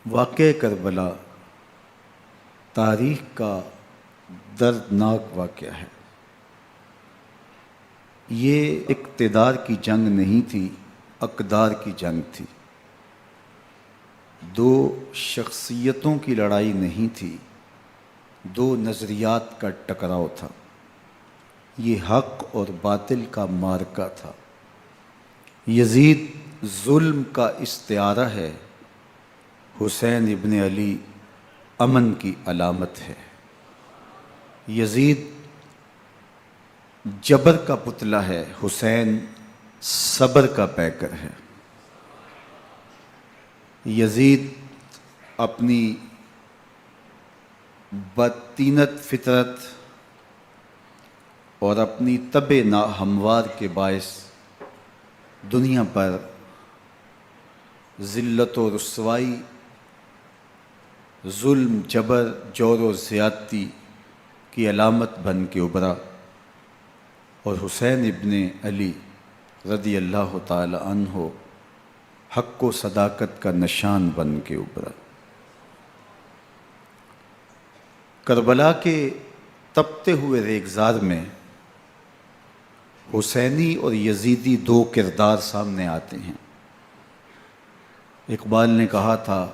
واقعہ کربلا تاریخ کا دردناک واقعہ ہے۔ یہ اقتدار کی جنگ نہیں تھی، اقدار کی جنگ تھی۔ دو شخصیتوں کی لڑائی نہیں تھی، دو نظریات کا ٹکراؤ تھا۔ یہ حق اور باطل کا معرکہ تھا۔ یزید ظلم کا استعارہ ہے، حسین ابن علی امن کی علامت ہے۔ یزید جبر کا پتلا ہے، حسین صبر کا پیکر ہے۔ یزید اپنی بدطینت فطرت اور اپنی طبع ناہموار کے باعث دنیا پر ذلت و رسوائی، ظلم، جبر، جور و زیادتی کی علامت بن کے ابھرا، اور حسین ابن علی رضی اللہ تعالی عنہ حق و صداقت کا نشان بن کے ابھرا۔ کربلا کے تپتے ہوئے ریگزار میں حسینی اور یزیدی دو کردار سامنے آتے ہیں۔ اقبال نے کہا تھا،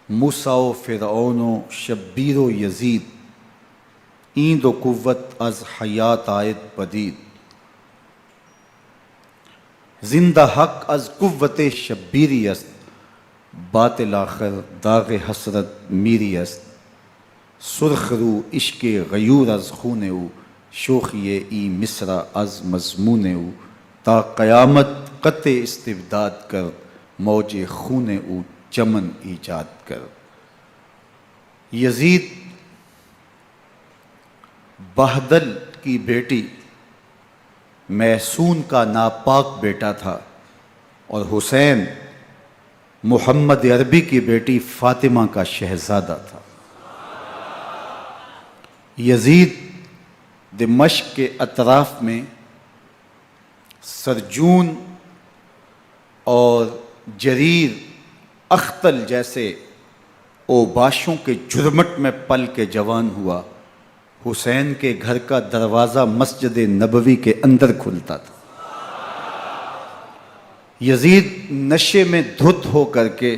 موسیٰ و فرعون و شبیر و یزید، ایند و قوت از حیات آید پدید، زندہ حق از قوت شبیری است، باطل آخر داغ حسرت میری است، سرخ رو عشق غیور از خون او، شوخی ای مصرع از مضمون او، تا قیامت قطع استبداد کر، موج خون او چمن ایجاد کر۔ یزید بہدل کی بیٹی محسون کا ناپاک بیٹا تھا، اور حسین محمد عربی کی بیٹی فاطمہ کا شہزادہ تھا۔ یزید دمشق کے اطراف میں سرجون اور جریر اختل جیسے اوباشوں کے جرمٹ میں پل کے جوان ہوا۔ حسین کے گھر کا دروازہ مسجد نبوی کے اندر کھلتا تھا۔ یزید نشے میں دھت ہو کر کے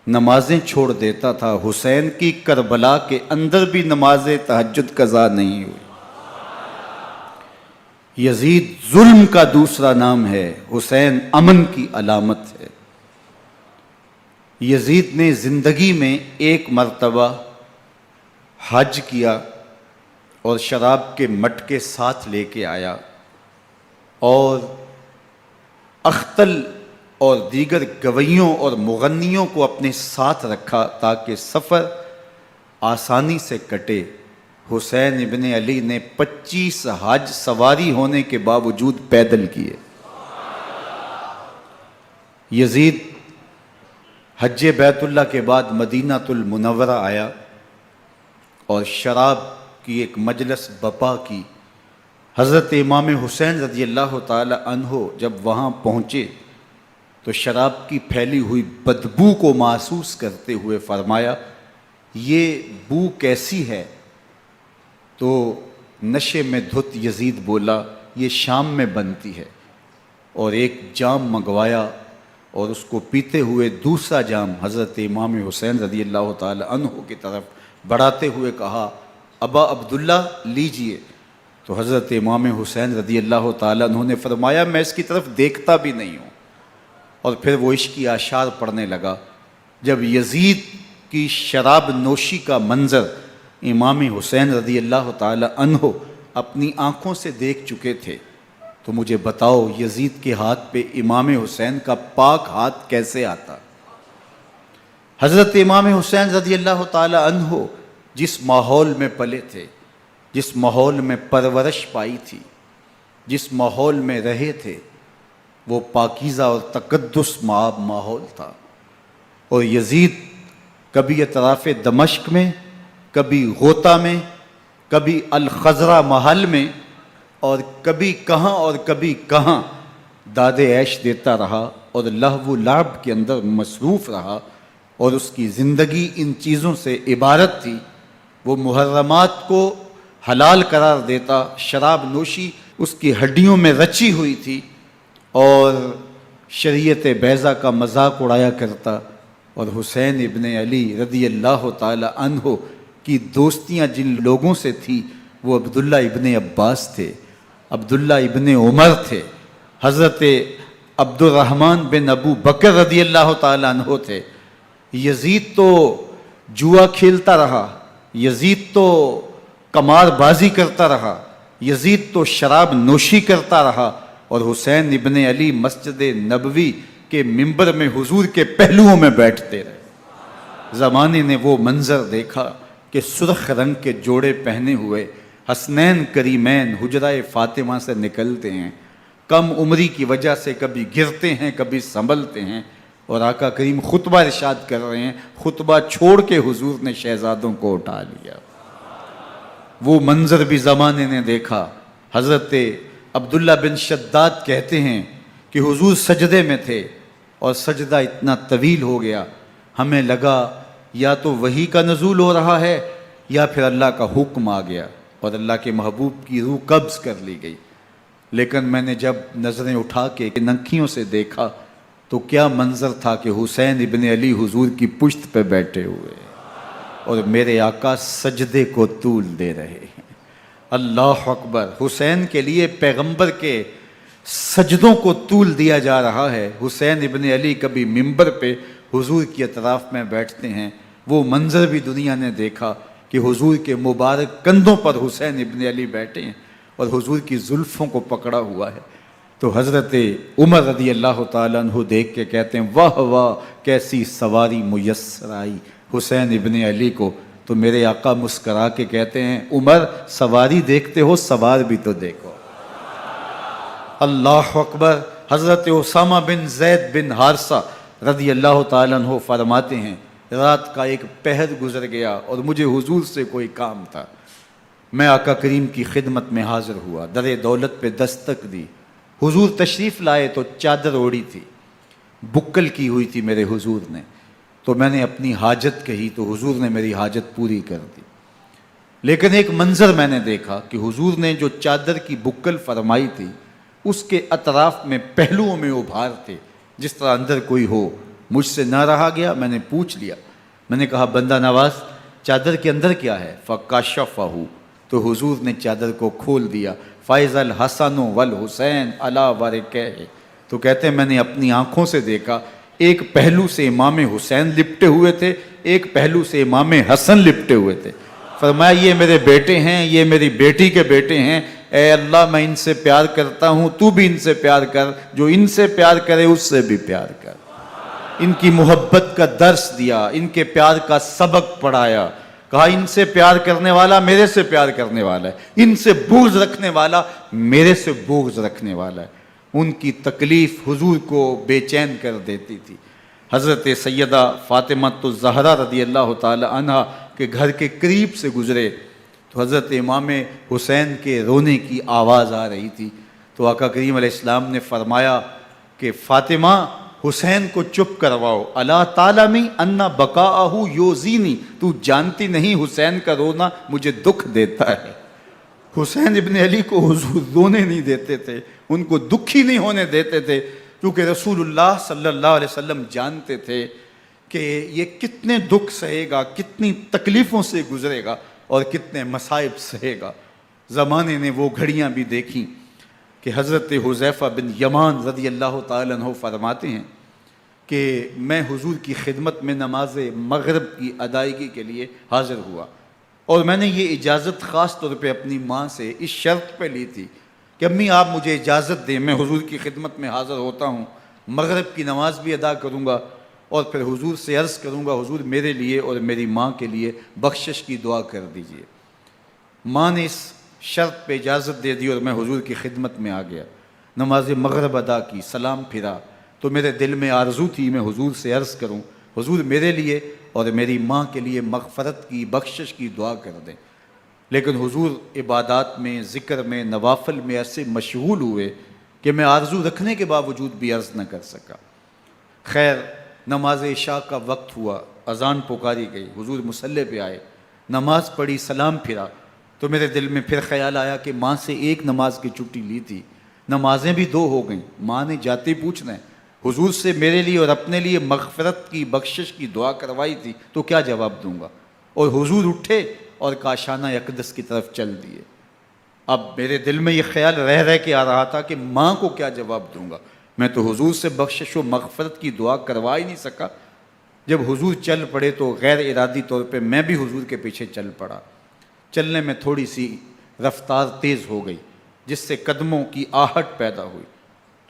نمازیں چھوڑ دیتا تھا۔ حسین کی کربلا کے اندر بھی نماز تہجد قضا نہیں ہوئی۔ یزید ظلم کا دوسرا نام ہے، حسین امن کی علامت ہے۔ یزید نے زندگی میں ایک مرتبہ حج کیا اور شراب کے مٹکے ساتھ لے کے آیا، اور اختل اور دیگر گویوں اور مغنیوں کو اپنے ساتھ رکھا تاکہ سفر آسانی سے کٹے۔ حسین ابن علی نے 25 حج سواری ہونے کے باوجود پیدل کیے۔ یزید حج بیت اللہ کے بعد مدینہ المنورہ آیا اور شراب کی ایک مجلس بپا کی۔ حضرت امام حسین رضی اللہ تعالی عنہ جب وہاں پہنچے تو شراب کی پھیلی ہوئی بدبو کو محسوس کرتے ہوئے فرمایا، یہ بو کیسی ہے؟ تو نشے میں دھت یزید بولا، یہ شام میں بنتی ہے، اور ایک جام منگوایا اور اس کو پیتے ہوئے دوسرا جام حضرت امام حسین رضی اللہ تعالی عنہ کی طرف بڑھاتے ہوئے کہا، ابا عبداللہ لیجئے۔ تو حضرت امام حسین رضی اللہ تعالی عنہ نے فرمایا، میں اس کی طرف دیکھتا بھی نہیں ہوں، اور پھر وہ عشقی اشعار پڑھنے لگا۔ جب یزید کی شراب نوشی کا منظر امام حسین رضی اللہ تعالی عنہ اپنی آنکھوں سے دیکھ چکے تھے تو مجھے بتاؤ، یزید کے ہاتھ پہ امام حسین کا پاک ہاتھ کیسے آتا؟ حضرت امام حسین رضی اللہ تعالی عنہ جس ماحول میں پلے تھے، جس ماحول میں پرورش پائی تھی، جس ماحول میں رہے تھے، وہ پاکیزہ اور تقدس مآب ماحول تھا۔ اور یزید کبھی اطراف دمشق میں، کبھی غوطہ میں، کبھی الخضرہ محل میں، اور کبھی کہاں داد عیش دیتا رہا اور لہو و لعب کے اندر مصروف رہا، اور اس کی زندگی ان چیزوں سے عبارت تھی۔ وہ محرمات کو حلال قرار دیتا، شراب نوشی اس کی ہڈیوں میں رچی ہوئی تھی، اور شریعت بیضا کا مذاق اڑایا کرتا۔ اور حسین ابن علی رضی اللہ تعالی عنہ کی دوستیاں جن لوگوں سے تھی وہ عبداللہ ابن عباس تھے، عبداللہ ابن عمر تھے، حضرت عبد الرحمن بن ابو بکر رضی اللہ تعالی عنہ تھے۔ یزید تو جوا کھیلتا رہا، یزید تو قمار بازی کرتا رہا، یزید تو شراب نوشی کرتا رہا، اور حسین ابن علی مسجد نبوی کے ممبر میں حضور کے پہلوؤں میں بیٹھتے رہے۔ زمانے نے وہ منظر دیکھا کہ سرخ رنگ کے جوڑے پہنے ہوئے حسنین کریمین حجرہ فاطمہ سے نکلتے ہیں، کم عمری کی وجہ سے کبھی گرتے ہیں کبھی سنبھلتے ہیں، اور آقا کریم خطبہ ارشاد کر رہے ہیں، خطبہ چھوڑ کے حضور نے شہزادوں کو اٹھا لیا۔ وہ منظر بھی زمانے نے دیکھا۔ حضرت عبداللہ بن شداد کہتے ہیں کہ حضور سجدے میں تھے اور سجدہ اتنا طویل ہو گیا، ہمیں لگا یا تو وحی کا نزول ہو رہا ہے یا پھر اللہ کا حکم آ گیا اور اللہ کے محبوب کی روح قبض کر لی گئی۔ لیکن میں نے جب نظریں اٹھا کے ننکیوں سے دیکھا تو کیا منظر تھا کہ حسین ابن علی حضور کی پشت پہ بیٹھے ہوئے اور میرے آقا سجدے کو طول دے رہے ہیں۔ اللہ اکبر! حسین کے لیے پیغمبر کے سجدوں کو طول دیا جا رہا ہے۔ حسین ابن علی کبھی ممبر پہ حضور کی اطراف میں بیٹھتے ہیں، وہ منظر بھی دنیا نے دیکھا کہ حضور کے مبارک کندھوں پر حسین ابن علی بیٹھے ہیں اور حضور کی زلفوں کو پکڑا ہوا ہے۔ تو حضرت عمر رضی اللہ تعالیٰ عنہ دیکھ کے کہتے ہیں واہ واہ کیسی سواری میسر آئی حسین ابن علی کو۔ تو میرے آقا مسکرا کے کہتے ہیں عمر سواری دیکھتے ہو سوار بھی تو دیکھو۔ اللہ اکبر! حضرت اسامہ بن زید بن حارثہ رضی اللہ تعالیٰ عنہ فرماتے ہیں رات کا ایک پہر گزر گیا اور مجھے حضور سے کوئی کام تھا، میں آقا کریم کی خدمت میں حاضر ہوا، در دولت پہ دستک دی، حضور تشریف لائے تو چادر اوڑی تھی، بکل کی ہوئی تھی میرے حضور نے، تو میں نے اپنی حاجت کہی تو حضور نے میری حاجت پوری کر دی۔ لیکن ایک منظر میں نے دیکھا کہ حضور نے جو چادر کی بکل فرمائی تھی اس کے اطراف میں پہلوؤں میں ابھار تھے جس طرح اندر کوئی ہو۔ مجھ سے نہ رہا گیا، میں نے پوچھ لیا، میں نے کہا بندہ نواز چادر کے اندر کیا ہے؟ فَكَشَفَهُ، تو حضور نے چادر کو کھول دیا۔ فَإِذَا الْحَسَنُ وَالْحُسَيْنُ عَلَىٰ وَرِكَيْهِ، تو کہتے ہیں میں نے اپنی آنکھوں سے دیکھا ایک پہلو سے امام حسین لپٹے ہوئے تھے، ایک پہلو سے امام حسن لپٹے ہوئے تھے۔ فرمایا یہ میرے بیٹے ہیں، یہ میری بیٹی کے بیٹے ہیں، اے اللہ میں ان سے پیار کرتا ہوں، تو بھی ان سے پیار کر، جو ان سے پیار کرے اس سے بھی پیار کر۔ ان کی محبت کا درس دیا، ان کے پیار کا سبق پڑھایا، کہا ان سے پیار کرنے والا میرے سے پیار کرنے والا ہے، ان سے بغض رکھنے والا میرے سے بغض رکھنے والا ہے۔ ان کی تکلیف حضور کو بے چین کر دیتی تھی۔ حضرت سیدہ فاطمہ الزہرا رضی اللہ تعالی عنہ کے گھر کے قریب سے گزرے تو حضرت امام حسین کے رونے کی آواز آ رہی تھی، تو آقا کریم علیہ السلام نے فرمایا کہ فاطمہ حسین کو چپ کرواؤ، الا تعلمی ان بقاءہ یوزینی، تو جانتی نہیں حسین کا رونا مجھے دکھ دیتا ہے۔ حسین ابن علی کو حضور رونے نہیں دیتے تھے، ان کو دکھی نہیں ہونے دیتے تھے، کیونکہ رسول اللہ صلی اللہ علیہ وسلم جانتے تھے کہ یہ کتنے دکھ سہے گا، کتنی تکلیفوں سے گزرے گا اور کتنے مصائب سہے گا۔ زمانے نے وہ گھڑیاں بھی دیکھیں کہ حضرت حذیفہ بن یمان رضی اللہ تعالیٰ عنہ فرماتے ہیں کہ میں حضور کی خدمت میں نماز مغرب کی ادائیگی کے لیے حاضر ہوا، اور میں نے یہ اجازت خاص طور پہ اپنی ماں سے اس شرط پہ لی تھی کہ امی آپ مجھے اجازت دیں، میں حضور کی خدمت میں حاضر ہوتا ہوں، مغرب کی نماز بھی ادا کروں گا اور پھر حضور سے عرض کروں گا حضور میرے لیے اور میری ماں کے لیے بخشش کی دعا کر دیجئے۔ ماں نے اس شرط پہ اجازت دے دی اور میں حضور کی خدمت میں آ گیا، نماز مغرب ادا کی، سلام پھرا تو میرے دل میں آرزو تھی میں حضور سے عرض کروں حضور میرے لیے اور میری ماں کے لیے مغفرت کی بخشش کی دعا کر دیں، لیکن حضور عبادات میں ذکر میں نوافل میں ایسے مشغول ہوئے کہ میں آرزو رکھنے کے باوجود بھی عرض نہ کر سکا۔ خیر نماز عشاء کا وقت ہوا، اذان پکاری گئی، حضور مصلی پہ آئے، نماز پڑھی، سلام پھرا، تو میرے دل میں پھر خیال آیا کہ ماں سے ایک نماز کی چھٹی لی تھی، نمازیں بھی 2 ہو گئیں، ماں نے جاتے پوچھنا ہے حضور سے میرے لیے اور اپنے لیے مغفرت کی، بخشش کی دعا کروائی تھی، تو کیا جواب دوں گا؟ اور حضور اٹھے اور کاشانہ اقدس کی طرف چل دیے۔ اب میرے دل میں یہ خیال رہ کے آ رہا تھا کہ ماں کو کیا جواب دوں گا، میں تو حضور سے بخشش و مغفرت کی دعا کروا ہی نہیں سکا۔ جب حضور چل پڑے تو غیر ارادی طور پہ میں بھی حضور کے پیچھے چل پڑا۔ چلنے میں تھوڑی سی رفتار تیز ہو گئی، جس سے قدموں کی آہٹ پیدا ہوئی،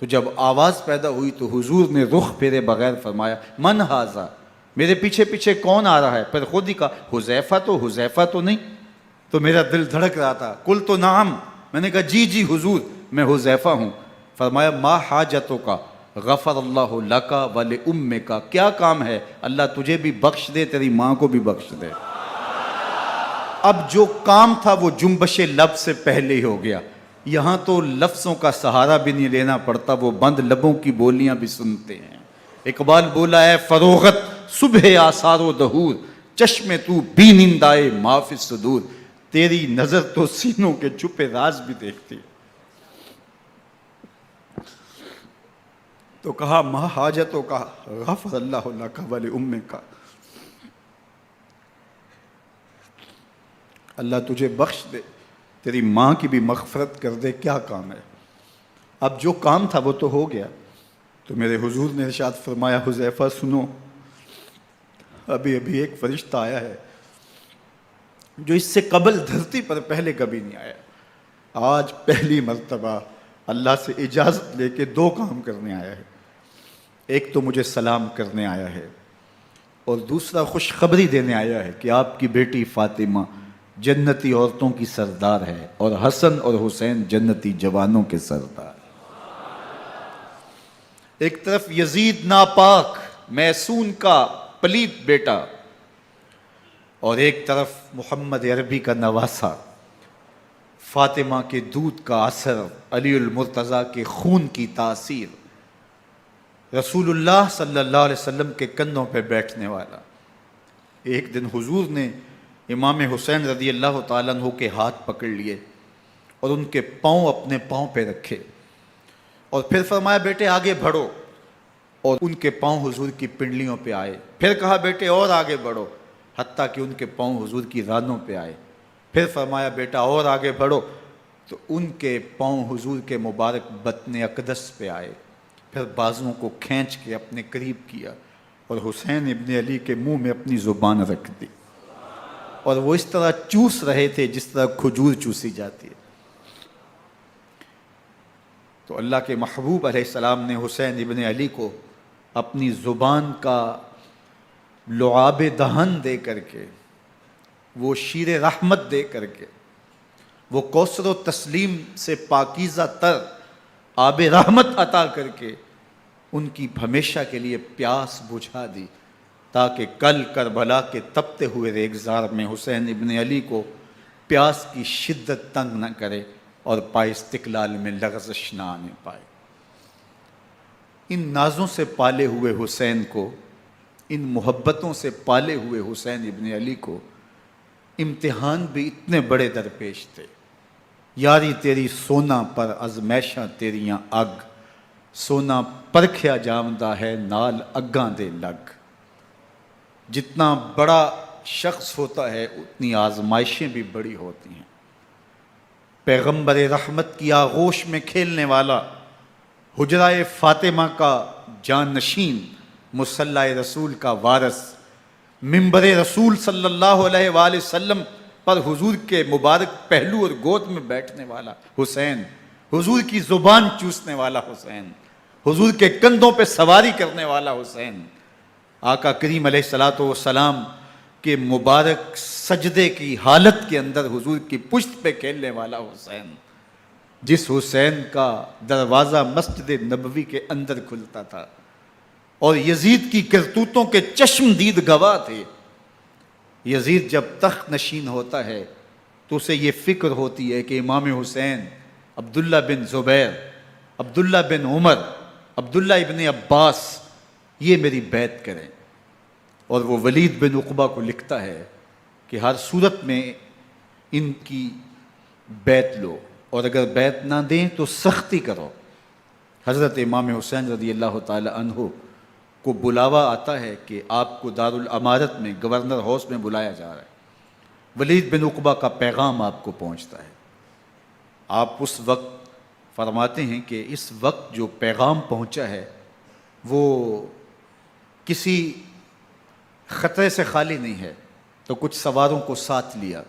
تو جب آواز پیدا ہوئی تو حضور نے رخ پھیرے بغیر فرمایا من ھذا، میرے پیچھے پیچھے کون آ رہا ہے؟ پھر خود ہی کہا حذیفہ تو نہیں؟ تو میرا دل دھڑک رہا تھا، قلت نعم، میں نے کہا جی حضور میں حذیفہ ہوں۔ فرمایا ما حاجتک غفر اللہ لک ولامک، کیا کام ہے؟ اللہ تجھے بھی بخش دے، تیری ماں کو بھی بخش دے۔ اب جو کام تھا وہ جنبش لب سے پہلے ہی ہو گیا، یہاں تو لفظوں کا سہارا بھی نہیں لینا پڑتا، وہ بند لبوں کی بولیاں بھی سنتے ہیں۔ اقبال بولا ہے فروغت صبح آثار و دہور، چشم تو بی نندائے ما فی الصدور، تیری نظر تو سینوں کے چھپے راز بھی دیکھتی۔ تو کہا ما حاجتوں کا غفر اللہ لک ولامک، اللہ تجھے بخش دے، تیری ماں کی بھی مغفرت کر دے، کیا کام ہے؟ اب جو کام تھا وہ تو ہو گیا۔ تو میرے حضور نے ارشاد فرمایا حذیفہ سنو، ابھی ایک فرشتہ آیا ہے جو اس سے قبل دھرتی پر پہلے کبھی نہیں آیا، آج پہلی مرتبہ اللہ سے اجازت لے کے 2 کام کرنے آیا ہے، ایک تو مجھے سلام کرنے آیا ہے اور دوسرا خوشخبری دینے آیا ہے کہ آپ کی بیٹی فاطمہ جنتی عورتوں کی سردار ہے اور حسن اور حسین جنتی جوانوں کے سردار۔ ایک طرف یزید ناپاک میسون کا پلیت بیٹا، اور ایک طرف محمد عربی کا نواسا، فاطمہ کے دودھ کا اثر، علی المرتضیٰ کے خون کی تاثیر، رسول اللہ صلی اللہ علیہ وسلم کے کندھوں پہ بیٹھنے والا۔ ایک دن حضور نے امام حسین رضی اللہ تعالیٰ عنہ کے ہاتھ پکڑ لیے اور ان کے پاؤں اپنے پاؤں پہ رکھے اور پھر فرمایا بیٹے آگے بڑھو، اور ان کے پاؤں حضور کی پنڈلیوں پہ آئے، پھر کہا بیٹے اور آگے بڑھو، حتیٰ کہ ان کے پاؤں حضور کی رانوں پہ آئے، پھر فرمایا بیٹا اور آگے بڑھو، تو ان کے پاؤں حضور کے مبارک بطن اقدس پہ آئے، پھر بازوؤں کو کھینچ کے اپنے قریب کیا اور حسین ابن علی کے منہ میں اپنی زبان رکھ دی، اور وہ اس طرح چوس رہے تھے جس طرح کھجور چوسی جاتی ہے۔ تو اللہ کے محبوب علیہ السلام نے حسین ابن علی کو اپنی زبان کا لعاب دہن دے کر کے، وہ شیر رحمت دے کر کے، وہ کوثر و تسلیم سے پاکیزہ تر آب رحمت عطا کر کے ان کی ہمیشہ کے لیے پیاس بجھا دی، تاکہ کل کربلا کے تپتے ہوئے ریگزار میں حسین ابن علی کو پیاس کی شدت تنگ نہ کرے اور پائے استقلال میں لغزش نہ آنے پائے۔ ان نازوں سے پالے ہوئے حسین کو، ان محبتوں سے پالے ہوئے حسین ابن علی کو امتحان بھی اتنے بڑے درپیش تھے۔ یاری تیری سونا پر ازمیشاں تیریاں اگ، سونا پرکھیا جامدہ ہے نال اگاں دے لگ۔ جتنا بڑا شخص ہوتا ہے اتنی آزمائشیں بھی بڑی ہوتی ہیں۔ پیغمبر رحمت کی آغوش میں کھیلنے والا، حجرہ فاطمہ کا جانشین، مصلی رسول کا وارث، منبر رسول صلی اللہ علیہ وآلہ وسلم پر حضور کے مبارک پہلو اور گود میں بیٹھنے والا حسین، حضور کی زبان چوسنے والا حسین، حضور کے کندھوں پہ سواری کرنے والا حسین، آقا کریم علیہ الصلوۃ والسلام کے مبارک سجدے کی حالت کے اندر حضور کی پشت پہ کھیلنے والا حسین، جس حسین کا دروازہ مسجد نبوی کے اندر کھلتا تھا اور یزید کی کرتوتوں کے چشم دید گواہ تھے۔ یزید جب تخت نشین ہوتا ہے تو اسے یہ فکر ہوتی ہے کہ امام حسین، عبداللہ بن زبیر، عبداللہ بن عمر، عبداللہ ابن عباس یہ میری بیعت کریں۔ اور وہ ولید بن عقبہ کو لکھتا ہے کہ ہر صورت میں ان کی بیعت لو، اور اگر بیعت نہ دیں تو سختی کرو۔ حضرت امام حسین رضی اللہ تعالی عنہ کو بلاوا آتا ہے کہ آپ کو دارالامارت میں گورنر ہاؤس میں بلایا جا رہا ہے، ولید بن عقبہ کا پیغام آپ کو پہنچتا ہے۔ آپ اس وقت فرماتے ہیں کہ اس وقت جو پیغام پہنچا ہے وہ کسی خطرے سے خالی نہیں ہے، تو کچھ سواروں کو ساتھ لیا،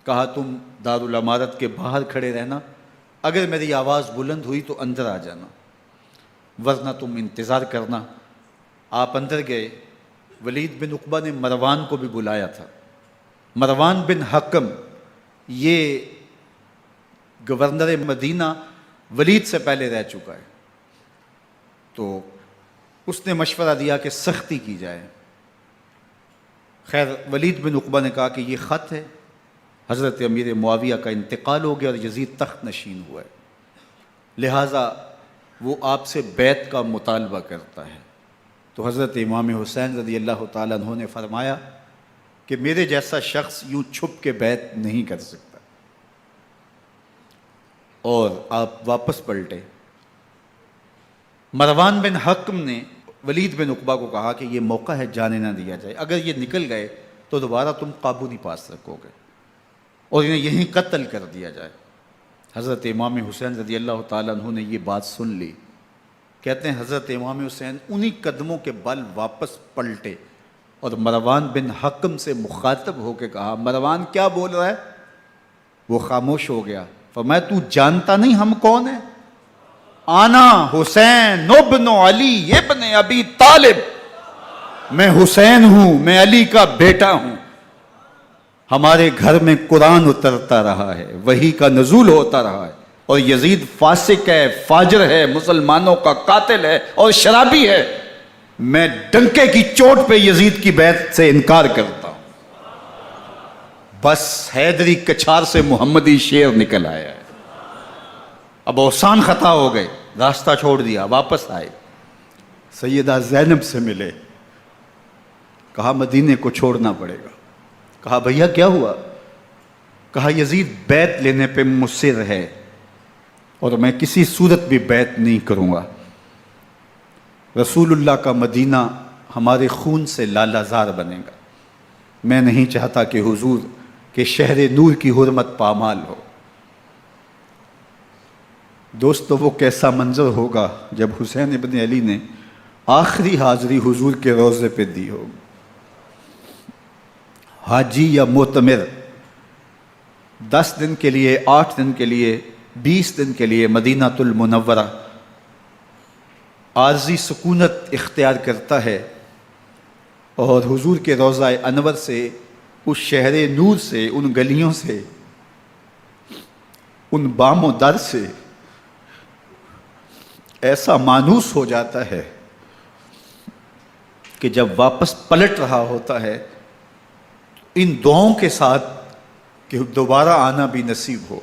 کہا تم دارالامارت کے باہر کھڑے رہنا، اگر میری آواز بلند ہوئی تو اندر آ جانا، ورنہ تم انتظار کرنا۔ آپ اندر گئے۔ ولید بن عقبہ نے مروان کو بھی بلایا تھا۔ مروان بن حکم یہ گورنر مدینہ ولید سے پہلے رہ چکا ہے، تو اس نے مشورہ دیا کہ سختی کی جائے۔ خیر ولید بن عقبہ نے کہا کہ یہ خط ہے، حضرت امیر معاویہ کا انتقال ہو گیا اور یزید تخت نشین ہوا ہے، لہٰذا وہ آپ سے بیعت کا مطالبہ کرتا ہے۔ تو حضرت امام حسین رضی اللہ تعالیٰ عنہ نے فرمایا کہ میرے جیسا شخص یوں چھپ کے بیعت نہیں کر سکتا، اور آپ واپس پلٹے۔ مروان بن حکم نے ولید بن عقبہ کو کہا کہ یہ موقع ہے جانے نہ دیا جائے، اگر یہ نکل گئے تو دوبارہ تم قابو نہیں پا سکو گے، اور انہیں یہیں قتل کر دیا جائے۔ حضرت امام حسین رضی اللہ تعالیٰ عنہ نے یہ بات سن لی۔ کہتے ہیں حضرت امام حسین انہی قدموں کے بل واپس پلٹے اور مروان بن حکم سے مخاطب ہو کے کہا، مروان کیا بول رہا ہے؟ وہ خاموش ہو گیا۔ فرمایا تو جانتا نہیں ہم کون ہیں؟ آنا حسین ابن علی ابن ابی طالب، میں حسین ہوں، میں علی کا بیٹا ہوں، ہمارے گھر میں قرآن اترتا رہا ہے، وحی کا نزول ہوتا رہا ہے، اور یزید فاسق ہے، فاجر ہے، مسلمانوں کا قاتل ہے اور شرابی ہے، میں ڈنکے کی چوٹ پہ یزید کی بیعت سے انکار کرتا ہوں۔ بس حیدری کچھار سے محمدی شیر نکل آیا ہے۔ اب اوسان خطا ہو گئے، راستہ چھوڑ دیا، واپس آئے، سیدہ زینب سے ملے، کہا مدینے کو چھوڑنا پڑے گا۔ کہا بھیا کیا ہوا؟ کہا یزید بیعت لینے پہ مصر ہے اور میں کسی صورت بھی بیعت نہیں کروں گا۔ رسول اللہ کا مدینہ ہمارے خون سے لالا زار بنے گا، میں نہیں چاہتا کہ حضور کے شہر نور کی حرمت پامال ہو۔ دوستو وہ کیسا منظر ہوگا جب حسین ابن علی نے آخری حاضری حضور کے روضے پہ دی ہوگی۔ حاجی یا معتمر 10 دن کے لیے، 8 دن کے لیے، 20 دن کے لیے مدینہ المنورہ عارضی سکونت اختیار کرتا ہے، اور حضور کے روضہ انور سے، اس شہر نور سے، ان گلیوں سے، ان بام و در سے ایسا مانوس ہو جاتا ہے کہ جب واپس پلٹ رہا ہوتا ہے ان دعاؤں کے ساتھ کہ دوبارہ آنا بھی نصیب ہو،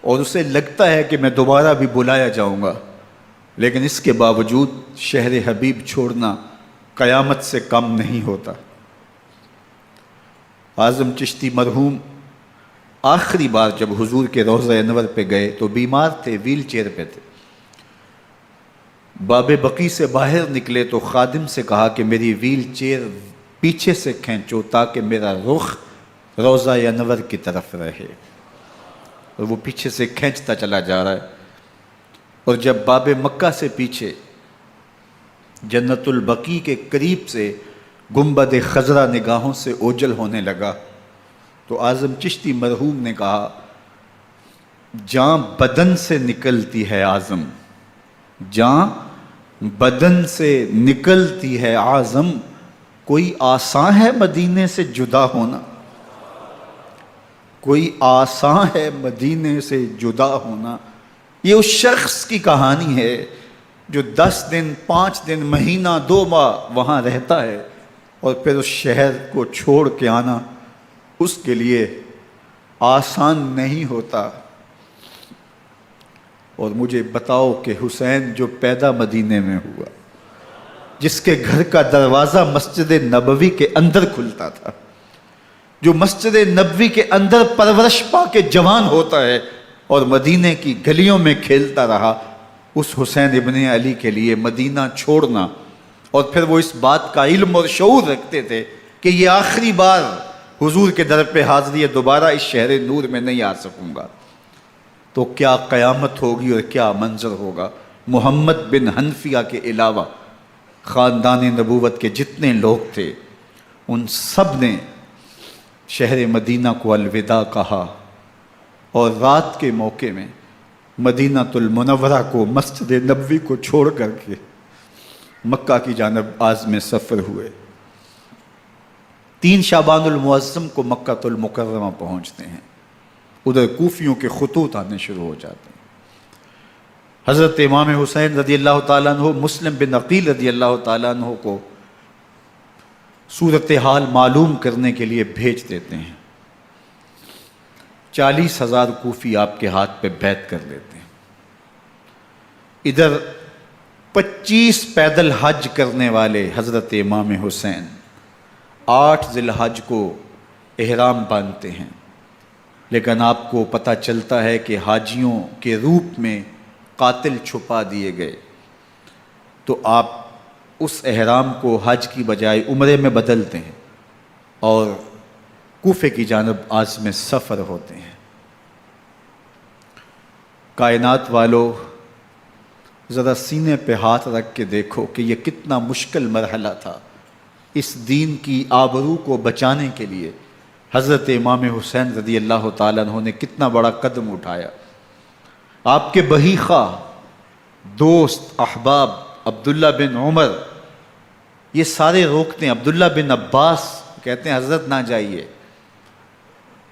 اور اسے لگتا ہے کہ میں دوبارہ بھی بلایا جاؤں گا، لیکن اس کے باوجود شہر حبیب چھوڑنا قیامت سے کم نہیں ہوتا۔ اعظم چشتی مرحوم آخری بار جب حضور کے روضہ انور پہ گئے تو بیمار تھے، ویل چیئر پہ تھے۔ باب بقی سے باہر نکلے تو خادم سے کہا کہ میری ویل چیئر پیچھے سے کھینچو تاکہ میرا رخ روضہ انور کی طرف رہے، اور وہ پیچھے سے کھینچتا چلا جا رہا ہے، اور جب باب مکہ سے پیچھے جنت البقیع کے قریب سے گنبد خضرا نگاہوں سے اوجل ہونے لگا تو اعظم چشتی مرحوم نے کہا، جان بدن سے نکلتی ہے اعظم، جان بدن سے نکلتی ہے اعظم، کوئی آسان ہے مدینے سے جدا ہونا، کوئی آسان ہے مدینے سے جدا ہونا۔ یہ اس شخص کی کہانی ہے جو 10 دن، 5 دن، مہینہ، 2 ماہ وہاں رہتا ہے، اور پھر اس شہر کو چھوڑ کے آنا اس کے لیے آسان نہیں ہوتا۔ اور مجھے بتاؤ کہ حسین جو پیدا مدینے میں ہوا، جس کے گھر کا دروازہ مسجد نبوی کے اندر کھلتا تھا، جو مسجد نبوی کے اندر پرورش پا کے جوان ہوتا ہے اور مدینے کی گلیوں میں کھیلتا رہا، اس حسین ابن علی کے لیے مدینہ چھوڑنا، اور پھر وہ اس بات کا علم اور شعور رکھتے تھے کہ یہ آخری بار حضور کے در پہ حاضری ہے، دوبارہ اس شہر نور میں نہیں آ سکوں گا، تو کیا قیامت ہوگی اور کیا منظر ہوگا۔ محمد بن حنفیہ کے علاوہ خاندان نبوت کے جتنے لوگ تھے ان سب نے شہر مدینہ کو الوداع کہا، اور رات کے موقع میں مدینہ المنورہ کو، مسجد نبوی کو چھوڑ کر کے مکہ کی جانب عازم سفر ہوئے۔ 3 شعبان المعظم کو مکہ المکرمہ پہنچتے ہیں، ادھر کوفیوں کے خطوط آنے شروع ہو جاتے ہیں۔ حضرت امام حسین رضی اللہ تعالیٰ عنہ مسلم بن عقیل رضی اللہ تعالیٰ عنہ کو صورتحال معلوم کرنے کے لیے بھیج دیتے ہیں۔ 40,000 کوفی آپ کے ہاتھ پہ بیعت کر لیتے ہیں۔ ادھر 25 پیدل حج کرنے والے حضرت امام حسین 8 ذی الحج کو احرام باندھتے ہیں، لیکن آپ کو پتہ چلتا ہے کہ حاجیوں کے روپ میں قاتل چھپا دیے گئے، تو آپ اس احرام کو حج کی بجائے عمرے میں بدلتے ہیں اور کوفے کی جانب عازم سفر ہوتے ہیں۔ کائنات والو، ذرا سینے پہ ہاتھ رکھ کے دیکھو کہ یہ کتنا مشکل مرحلہ تھا۔ اس دین کی آبرو کو بچانے کے لیے حضرت امام حسین رضی اللہ تعالیٰ عنہ نے کتنا بڑا قدم اٹھایا۔ آپ کے بہی خواہ، دوست، احباب عبداللہ بن عمر یہ سارے روکتے ہیں۔ عبداللہ بن عباس کہتے ہیں حضرت نہ جائیے،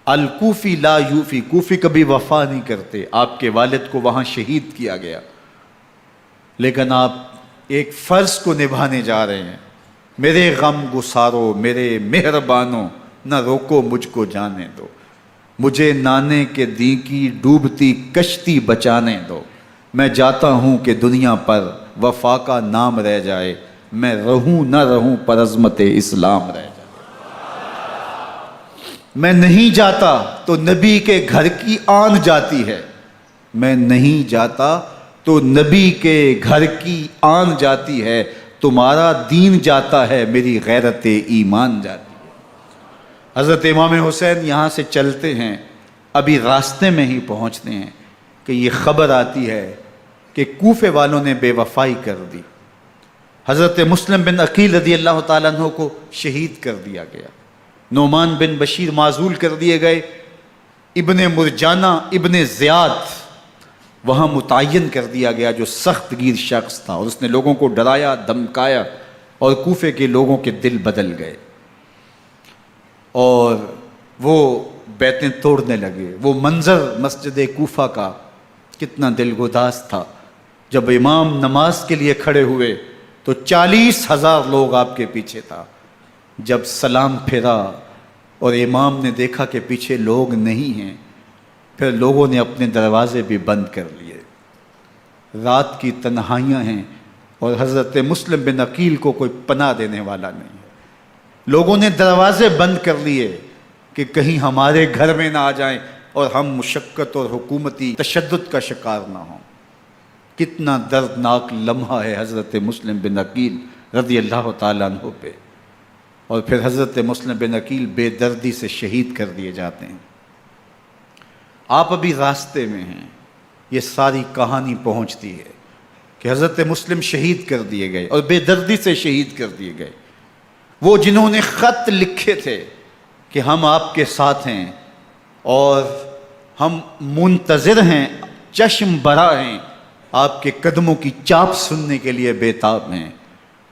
الکوفی لا یوفی، کوفی کبھی وفا نہیں کرتے، آپ کے والد کو وہاں شہید کیا گیا، لیکن آپ ایک فرض کو نبھانے جا رہے ہیں۔ میرے غم گسارو، میرے مہربانوں، نہ روکو مجھ کو جانے دو، مجھے نانے کے دی کی ڈوبتی کشتی بچانے دو، میں جاتا ہوں کہ دنیا پر وفا کا نام رہ جائے، میں رہوں نہ رہوں پر عظمت اسلام رہ جائے۔ میں نہیں جاتا تو نبی کے گھر کی آن جاتی ہے، میں نہیں جاتا تو نبی کے گھر کی آن جاتی ہے، تمہارا دین جاتا ہے، میری غیرت ایمان جاتی ہے۔ حضرت امام حسین یہاں سے چلتے ہیں، ابھی راستے میں ہی پہنچتے ہیں کہ یہ خبر آتی ہے کہ کوفے والوں نے بے وفائی کر دی، حضرت مسلم بن عقیل رضی اللہ تعالیٰ عنہ کو شہید کر دیا گیا، نعمان بن بشیر معزول کر دیے گئے، ابن مرجانہ ابن زیاد وہاں متعین کر دیا گیا جو سخت گیر شخص تھا، اور اس نے لوگوں کو ڈرایا، دھمکایا، اور کوفے کے لوگوں کے دل بدل گئے اور وہ بیتیں توڑنے لگے۔ وہ منظر مسجد کوفہ کا کتنا دلگداز تھا، جب امام نماز کے لیے کھڑے ہوئے تو 40,000 لوگ آپ کے پیچھے تھا۔ جب سلام پھیرا اور امام نے دیکھا کہ پیچھے لوگ نہیں ہیں، پھر لوگوں نے اپنے دروازے بھی بند کر لیے۔ رات کی تنہائیاں ہیں اور حضرت مسلم بن عقیل کو کوئی پناہ دینے والا نہیں ہے۔ لوگوں نے دروازے بند کر لیے کہ کہیں ہمارے گھر میں نہ آ جائیں اور ہم مشقت اور حکومتی تشدد کا شکار نہ ہوں۔ کتنا دردناک لمحہ ہے حضرت مسلم بن عقیل رضی اللہ تعالیٰ عنہ پہ، اور پھر حضرت مسلم بن عقیل بے دردی سے شہید کر دیے جاتے ہیں۔ آپ ابھی راستے میں ہیں، یہ ساری کہانی پہنچتی ہے کہ حضرت مسلم شہید کر دیے گئے اور بے دردی سے شہید کر دیے گئے۔ وہ جنہوں نے خط لکھے تھے کہ ہم آپ کے ساتھ ہیں اور ہم منتظر ہیں، چشم برا ہیں، آپ کے قدموں کی چاپ سننے کے لیے بےتاب ہیں،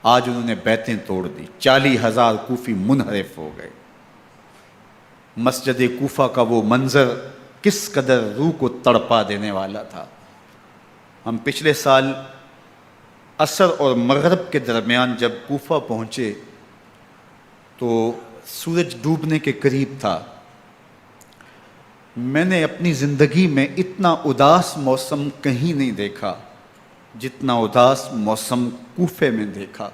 آج انہوں نے بیتیں توڑ دی۔ 40,000 کوفی منحرف ہو گئے۔ مسجد کوفہ کا وہ منظر کس قدر روح کو تڑپا دینے والا تھا۔ ہم پچھلے سال عصر اور مغرب کے درمیان جب کوفہ پہنچے تو سورج ڈوبنے کے قریب تھا۔ میں نے اپنی زندگی میں اتنا اداس موسم کہیں نہیں دیکھا جتنا اداس موسم کوفے میں دیکھا۔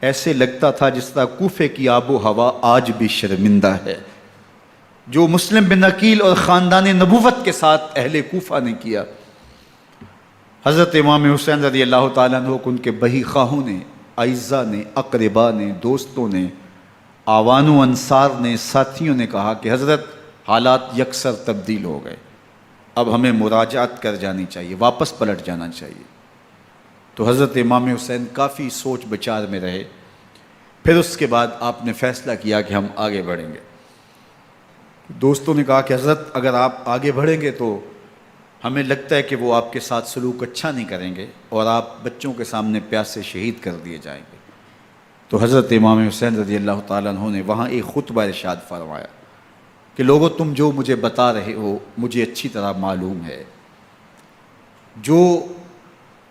ایسے لگتا تھا جس طرح کوفے کی آب و ہوا آج بھی شرمندہ ہے۔ جو مسلم بن عقیل اور خاندان نبوت کے ساتھ اہل کوفہ نے کیا، حضرت امام حسین رضی اللہ تعالیٰ عنہ کو ان کے بہی خواہوں نے، اعزاء نے، اقربا نے، دوستوں نے، آوان و انصار نے، ساتھیوں نے کہا کہ حضرت حالات یکسر تبدیل ہو گئے، اب ہمیں مراجعت کر جانی چاہیے، واپس پلٹ جانا چاہیے۔ تو حضرت امام حسین کافی سوچ بچار میں رہے، پھر اس کے بعد آپ نے فیصلہ کیا کہ ہم آگے بڑھیں گے۔ دوستوں نے کہا کہ حضرت اگر آپ آگے بڑھیں گے تو ہمیں لگتا ہے کہ وہ آپ کے ساتھ سلوک اچھا نہیں کریں گے اور آپ بچوں کے سامنے پیاس سے شہید کر دیے جائیں گے۔ تو حضرت امام حسین رضی اللہ تعالیٰ عنہ نے وہاں ایک خطبہ ارشاد فرمایا کہ لوگو تم جو مجھے بتا رہے ہو مجھے اچھی طرح معلوم ہے، جو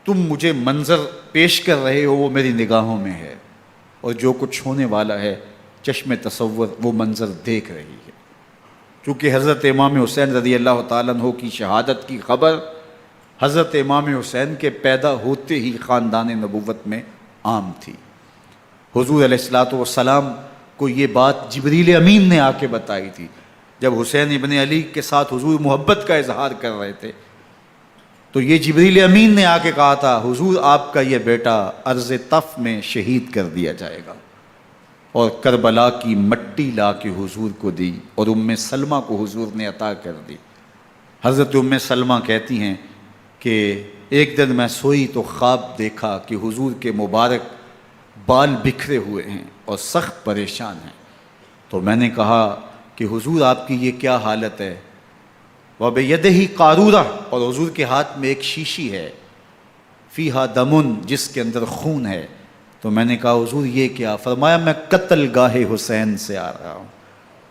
تم مجھے منظر پیش کر رہے ہو وہ میری نگاہوں میں ہے، اور جو کچھ ہونے والا ہے چشم تصور وہ منظر دیکھ رہی ہے۔ چونکہ حضرت امام حسین رضی اللہ تعالیٰ عنہ کی شہادت کی خبر حضرت امام حسین کے پیدا ہوتے ہی خاندان نبوت میں عام تھی۔ حضور علیہ الصلوۃ والسلام کو یہ بات جبریل امین نے آ کے بتائی تھی جب حسین ابن علی کے ساتھ حضور محبت کا اظہار کر رہے تھے، تو یہ جبریل امین نے آ کے کہا تھا حضور آپ کا یہ بیٹا ارض طف میں شہید کر دیا جائے گا، اور کربلا کی مٹی لا کے حضور کو دی اور ام سلمہ کو حضور نے عطا کر دی۔ حضرت ام سلمہ کہتی ہیں کہ ایک دن میں سوئی تو خواب دیکھا کہ حضور کے مبارک بال بکھرے ہوئے ہیں اور سخت پریشان ہیں، تو میں نے کہا کہ حضور آپ کی یہ کیا حالت ہے؟ وَبِيَدِهِ قَارُورَةٌ، اور حضور کے ہاتھ میں ایک شیشی ہے، فِيهَا دَمٌ، جس کے اندر خون ہے۔ تو میں نے کہا حضور یہ کیا؟ فرمایا میں قتل گاہ حسین سے آ رہا ہوں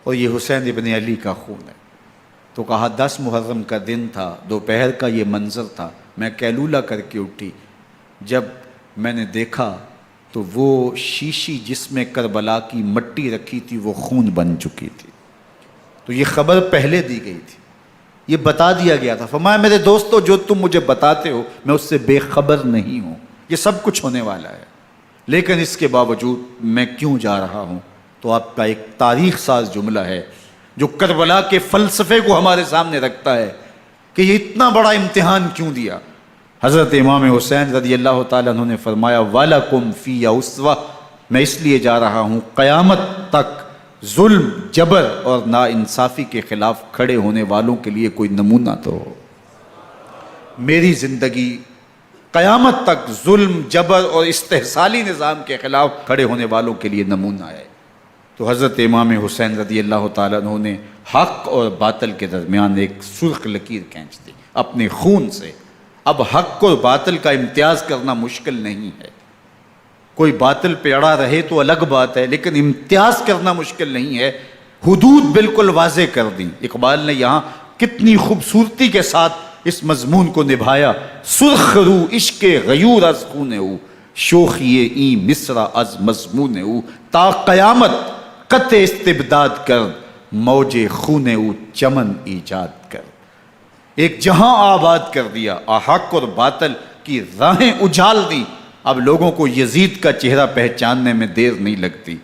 اور یہ حسین ابن علی کا خون ہے۔ تو کہا 10 محرم کا دن تھا، دوپہر کا یہ منظر تھا، میں کیلولہ کر کے اٹھی، جب میں نے دیکھا تو وہ شیشی جس میں کربلا کی مٹی رکھی تھی وہ خون بن چکی تھی۔ تو یہ خبر پہلے دی گئی تھی، یہ بتا دیا گیا تھا۔ فرمایا میرے دوستو جو تم مجھے بتاتے ہو میں اس سے بے خبر نہیں ہوں، یہ سب کچھ ہونے والا ہے، لیکن اس کے باوجود میں کیوں جا رہا ہوں؟ تو آپ کا ایک تاریخ ساز جملہ ہے جو کربلا کے فلسفے کو ہمارے سامنے رکھتا ہے کہ یہ اتنا بڑا امتحان کیوں دیا۔ حضرت امام حسین رضی اللہ تعالیٰ عنہ نے فرمایا وَلَكُمْ فِي أُسْوَةٌ، میں اس لیے جا رہا ہوں قیامت تک ظلم، جبر اور ناانصافی کے خلاف کھڑے ہونے والوں کے لیے کوئی نمونہ تو ہو۔ میری زندگی قیامت تک ظلم، جبر اور استحصالی نظام کے خلاف کھڑے ہونے والوں کے لیے نمونہ ہے۔ تو حضرت امام حسین رضی اللہ تعالیٰ عنہ نے حق اور باطل کے درمیان ایک سرخ لکیر کھینچ دی اپنے خون سے۔ اب حق اور باطل کا امتیاز کرنا مشکل نہیں ہے، کوئی باطل پہ اڑا رہے تو الگ بات ہے، لیکن امتیاز کرنا مشکل نہیں ہے۔ حدود بالکل واضح کر دیں۔ اقبال نے یہاں کتنی خوبصورتی کے ساتھ اس مضمون کو نبھایا۔ سرخ رو عشق غیور از خون او، شوخی این مصرع از مضمون او، تا قیامت قطع استبداد کر، موج خون او چمن ایجاد کر۔ ایک جہاں آباد کر دیا، حق اور باطل کی راہیں اجال دی۔ اب لوگوں کو یزید کا چہرہ پہچاننے میں دیر نہیں لگتی،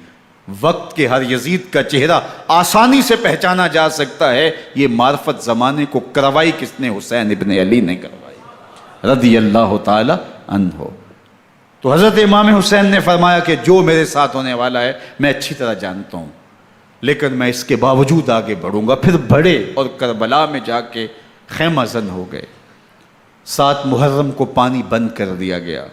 وقت کے ہر یزید کا چہرہ آسانی سے پہچانا جا سکتا ہے۔ یہ معرفت زمانے کو کروائی کس نے؟ حسین ابن علی نے کروائی رضی اللہ تعالی عنہ۔ تو حضرت امام حسین نے فرمایا کہ جو میرے ساتھ ہونے والا ہے میں اچھی طرح جانتا ہوں، لیکن میں اس کے باوجود آگے بڑھوں گا۔ پھر بڑھے اور کربلا میں جا کے خیمہ زن ہو گئے۔ 7 محرم کو پانی بند کر دیا گیا،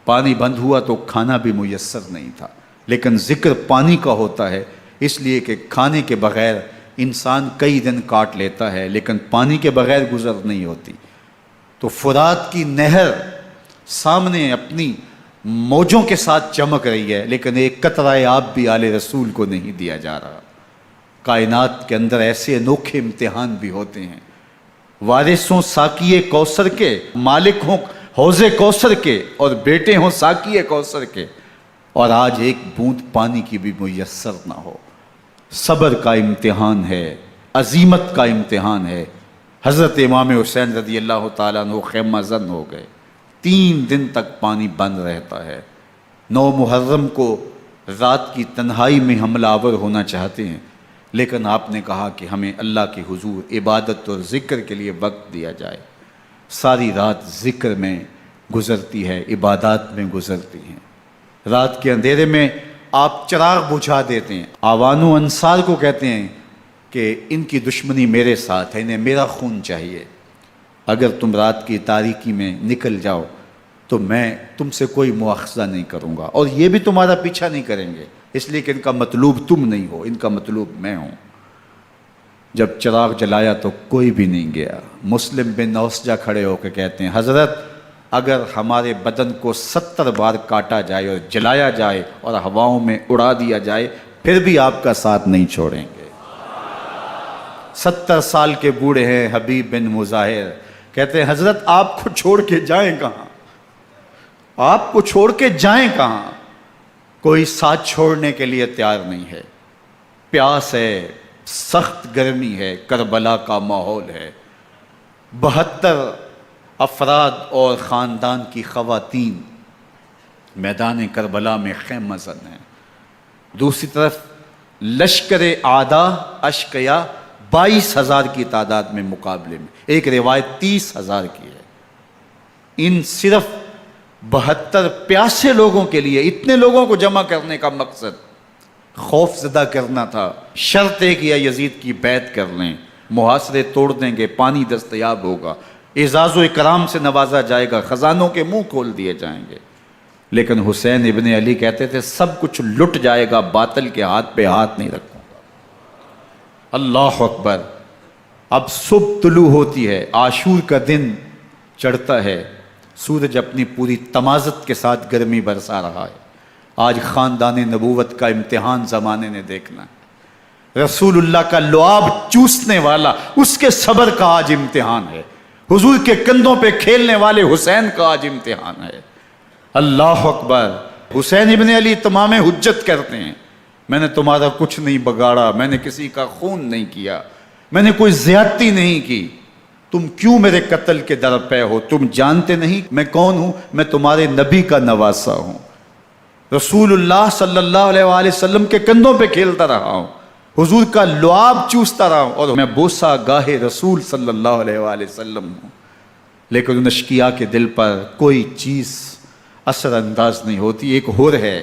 پانی بند ہوا تو کھانا بھی میسر نہیں تھا، لیکن ذکر پانی کا ہوتا ہے اس لیے کہ کھانے کے بغیر انسان کئی دن کاٹ لیتا ہے، لیکن پانی کے بغیر گزر نہیں ہوتی۔ تو فرات کی نہر سامنے اپنی موجوں کے ساتھ چمک رہی ہے، لیکن ایک قطرہ آب بھی آل رسول کو نہیں دیا جا رہا۔ کائنات کے اندر ایسے انوکھے امتحان بھی ہوتے ہیں، وارث ہوں ساقی کوثر کے، مالک ہوں حوض کوثر کے، اور بیٹے ہوں ساقی کوثر کے، اور آج ایک بوند پانی کی بھی میسر نہ ہو۔ صبر کا امتحان ہے، عزیمت کا امتحان ہے۔ حضرت امام حسین رضی اللہ تعالیٰ عنہ خیمہ زن ہو گئے، 3 دن تک پانی بند رہتا ہے، 9 محرم کو رات کی تنہائی میں حملہ آور ہونا چاہتے ہیں، لیکن آپ نے کہا کہ ہمیں اللہ کے حضور عبادت اور ذکر کے لیے وقت دیا جائے۔ ساری رات ذکر میں گزرتی ہے، عبادات میں گزرتی ہیں۔ رات کے اندھیرے میں آپ چراغ بجھا دیتے ہیں۔ آوان و انصار کو کہتے ہیں کہ ان کی دشمنی میرے ساتھ ہے، انہیں میرا خون چاہیے، اگر تم رات کی تاریکی میں نکل جاؤ تو میں تم سے کوئی مواخذہ نہیں کروں گا، اور یہ بھی تمہارا پیچھا نہیں کریں گے، اس لیے کہ ان کا مطلوب تم نہیں ہو، ان کا مطلوب میں ہوں۔ جب چراغ جلایا تو کوئی بھی نہیں گیا۔ مسلم بن اوسجہ کھڑے ہو کے کہتے ہیں حضرت اگر ہمارے بدن کو 70 بار کاٹا جائے اور جلایا جائے اور ہواؤں میں اڑا دیا جائے پھر بھی آپ کا ساتھ نہیں چھوڑیں گے۔ 70 سال کے بوڑھے ہیں حبیب بن مظاہر، کہتے ہیں حضرت آپ کو چھوڑ کے جائیں کہاں، آپ کو چھوڑ کے جائیں کہاں، کوئی ساتھ چھوڑنے کے لیے تیار نہیں ہے، پیاس ہے، سخت گرمی ہے، کربلا کا ماحول ہے، 72 افراد اور خاندان کی خواتین میدان کربلا میں خیمہ زن ہیں، دوسری طرف لشکر اعداء اشقیا 22,000 کی تعداد میں مقابلے میں، ایک روایت 30,000 کی ہے۔ ان صرف 72 پیاسے لوگوں کے لیے اتنے لوگوں کو جمع کرنے کا مقصد خوف زدہ کرنا تھا۔ شرط ہے کہ یزید کی بیعت کر لیں، محاصرے توڑ دیں گے، پانی دستیاب ہوگا، اعزاز و اکرام سے نوازا جائے گا، خزانوں کے منہ کھول دیے جائیں گے۔ لیکن حسین ابن علی کہتے تھے سب کچھ لٹ جائے گا، باطل کے ہاتھ پہ ہاتھ نہیں رکھوں گا۔ اللہ اکبر۔ اب صبح طلوع ہوتی ہے، عاشور کا دن چڑھتا ہے، سورج اپنی پوری تمازت کے ساتھ گرمی برسا رہا ہے۔ آج خاندان نبوت کا امتحان زمانے نے دیکھنا ہے۔ رسول اللہ کا لعاب چوسنے والا اس کے صبر کا آج امتحان ہے، حضور کے کندھوں پہ کھیلنے والے حسین کا آج امتحان ہے۔ اللہ اکبر۔ حسین ابن علی تمام حجت کرتے ہیں میں نے تمہارا کچھ نہیں بگاڑا، میں نے کسی کا خون نہیں کیا، میں نے کوئی زیادتی نہیں کی، تم کیوں میرے قتل کے در پہ ہو؟ تم جانتے نہیں میں کون ہوں؟ میں تمہارے نبی کا نواسا ہوں، رسول اللہ صلی اللہ علیہ وآلہ وسلم کے کندھوں پہ کھیلتا رہا ہوں، حضور کا لعاب چوستا رہا ہوں، اور میں بوسہ گاہ رسول صلی اللہ علیہ وآلہ وسلم ہوں۔ لیکن ان اشقیاء کے دل پر کوئی چیز اثر انداز نہیں ہوتی۔ ایک ہور ہے،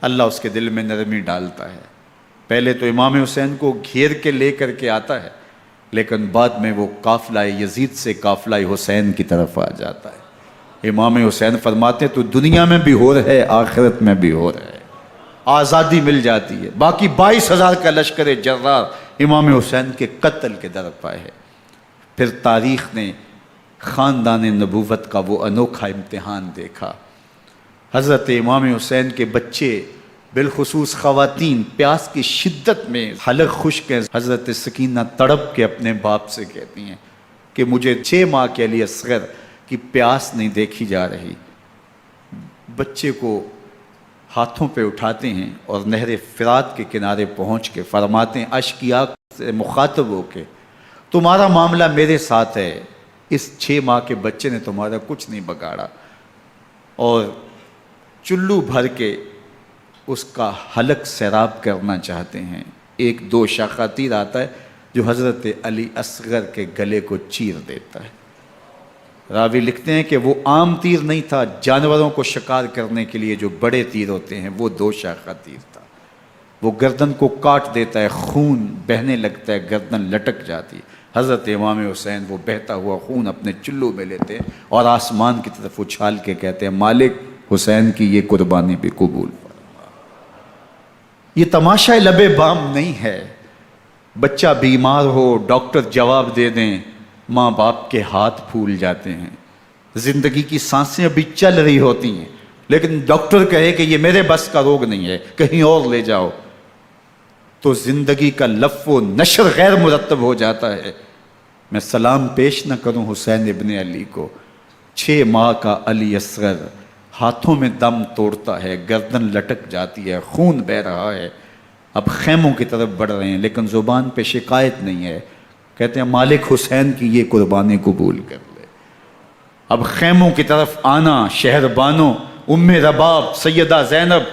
اللہ اس کے دل میں نرمی ڈالتا ہے۔ پہلے تو امام حسین کو گھیر کے لے کر کے آتا ہے، لیکن بعد میں وہ قافلہ یزید سے قافلہ حسین کی طرف آ جاتا ہے۔ امام حسین فرماتے ہیں تو دنیا میں بھی ہور ہے، آخرت میں بھی ہور ہے، آزادی مل جاتی ہے۔ باقی 22,000 کا لشکر جرار امام حسین کے قتل کے در پہ ہے۔ پھر تاریخ نے خاندان نبوت کا وہ انوکھا امتحان دیکھا۔ حضرت امام حسین کے بچے بالخصوص خواتین پیاس کی شدت میں حلق خشک ہیں۔ حضرت سکینہ تڑپ کے اپنے باپ سے کہتی ہیں کہ مجھے 6 ماہ کے علی اصغر کی پیاس نہیں دیکھی جا رہی۔ بچے کو ہاتھوں پہ اٹھاتے ہیں اور نہر فرات کے کنارے پہنچ کے فرماتے ہیں اشقیاء سے مخاطب ہو کے تمہارا معاملہ میرے ساتھ ہے، اس 6 ماہ کے بچے نے تمہارا کچھ نہیں بگاڑا، اور چلو بھر کے اس کا حلق سیراب کرنا چاہتے ہیں۔ ایک 2 شاخہ تیر آتا ہے جو حضرت علی اصغر کے گلے کو چیر دیتا ہے۔ راوی لکھتے ہیں کہ وہ عام تیر نہیں تھا، جانوروں کو شکار کرنے کے لیے جو بڑے تیر ہوتے ہیں وہ 2 شاخہ تیر تھا، وہ گردن کو کاٹ دیتا ہے، خون بہنے لگتا ہے، گردن لٹک جاتی ہے۔ حضرت امام حسین وہ بہتا ہوا خون اپنے چلو میں لیتے ہیں اور آسمان کی طرف اچھال کے کہتے ہیں مالک حسین کی یہ قربانی بھی قبول فرما۔ یہ تماشا لب بام نہیں ہے، بچہ بیمار ہو ڈاکٹر جواب دے دیں، ماں باپ کے ہاتھ پھول جاتے ہیں، زندگی کی سانسیں ابھی چل رہی ہوتی ہیں، لیکن ڈاکٹر کہے کہ یہ میرے بس کا روگ نہیں ہے، کہیں اور لے جاؤ، تو زندگی کا لف و نشر غیر مرتب ہو جاتا ہے۔ میں سلام پیش نہ کروں حسین ابن علی کو، 6 ماہ کا علی اصغر ہاتھوں میں دم توڑتا ہے، گردن لٹک جاتی ہے، خون بہہ رہا ہے، اب خیموں کی طرف بڑھ رہے ہیں، لیکن زبان پہ شکایت نہیں ہے، کہتے ہیں مالک حسین کی یہ قربانی قبول کر لے۔ اب خیموں کی طرف آنا، شہر بانوں ام رباب سیدہ زینب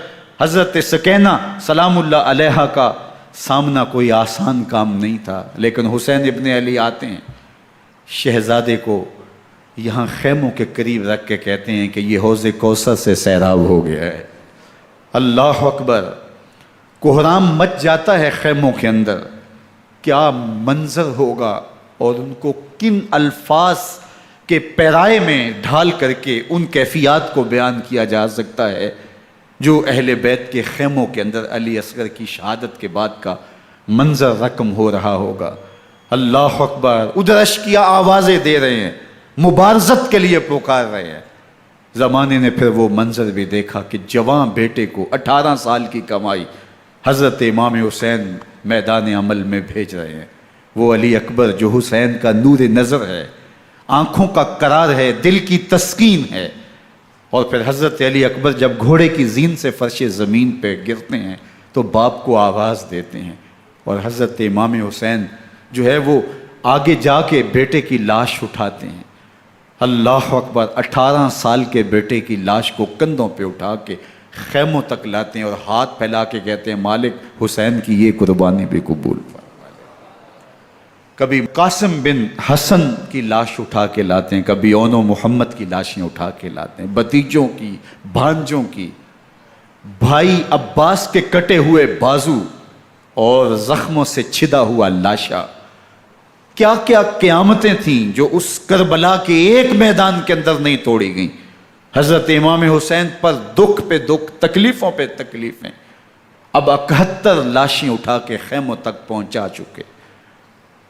حضرت سکینہ سلام اللہ علیہا کا سامنا کوئی آسان کام نہیں تھا، لیکن حسین ابن علی آتے ہیں، شہزادے کو یہاں خیموں کے قریب رکھ کے کہتے ہیں کہ یہ حوض کوثر سے سیراب ہو گیا ہے۔ اللہ اکبر، کوہرام مچ جاتا ہے خیموں کے اندر، کیا منظر ہوگا، اور ان کو کن الفاظ کے پیرائے میں ڈھال کر کے ان کیفیات کو بیان کیا جا سکتا ہے جو اہل بیت کے خیموں کے اندر علی اصغر کی شہادت کے بعد کا منظر رقم ہو رہا ہوگا۔ اللہ اکبر، ادھر اشکیا آوازیں دے رہے ہیں، مبارزت کے لیے پکار رہے ہیں۔ زمانے نے پھر وہ منظر بھی دیکھا کہ جوان بیٹے کو 18 سال کی کمائی حضرت امام حسین میدان عمل میں بھیج رہے ہیں۔ وہ علی اکبر جو حسین کا نور نظر ہے، آنکھوں کا قرار ہے، دل کی تسکین ہے۔ اور پھر حضرت علی اکبر جب گھوڑے کی زین سے فرش زمین پہ گرتے ہیں تو باپ کو آواز دیتے ہیں، اور حضرت امام حسین جو ہے وہ آگے جا کے بیٹے کی لاش اٹھاتے ہیں۔ اللہ اکبر، 18 سال کے بیٹے کی لاش کو کندھوں پہ اٹھا کے خیموں تک لاتے ہیں اور ہاتھ پھیلا کے کہتے ہیں مالک حسین کی یہ قربانی بھی قبول فرما۔ کبھی قاسم بن حسن کی لاش اٹھا کے لاتے ہیں، کبھی اون و محمد کی لاشیں اٹھا کے لاتے ہیں، بھتیجوں کی، بھانجوں کی، بھائی عباس کے کٹے ہوئے بازو اور زخموں سے چھدا ہوا لاشا۔ کیا کیا قیامتیں تھیں جو اس کربلا کے ایک میدان کے اندر نہیں توڑی گئیں۔ حضرت امام حسین پر دکھ پہ دکھ، تکلیفوں پہ تکلیفیں۔ اب 71 لاشیں اٹھا کے خیموں تک پہنچا چکے،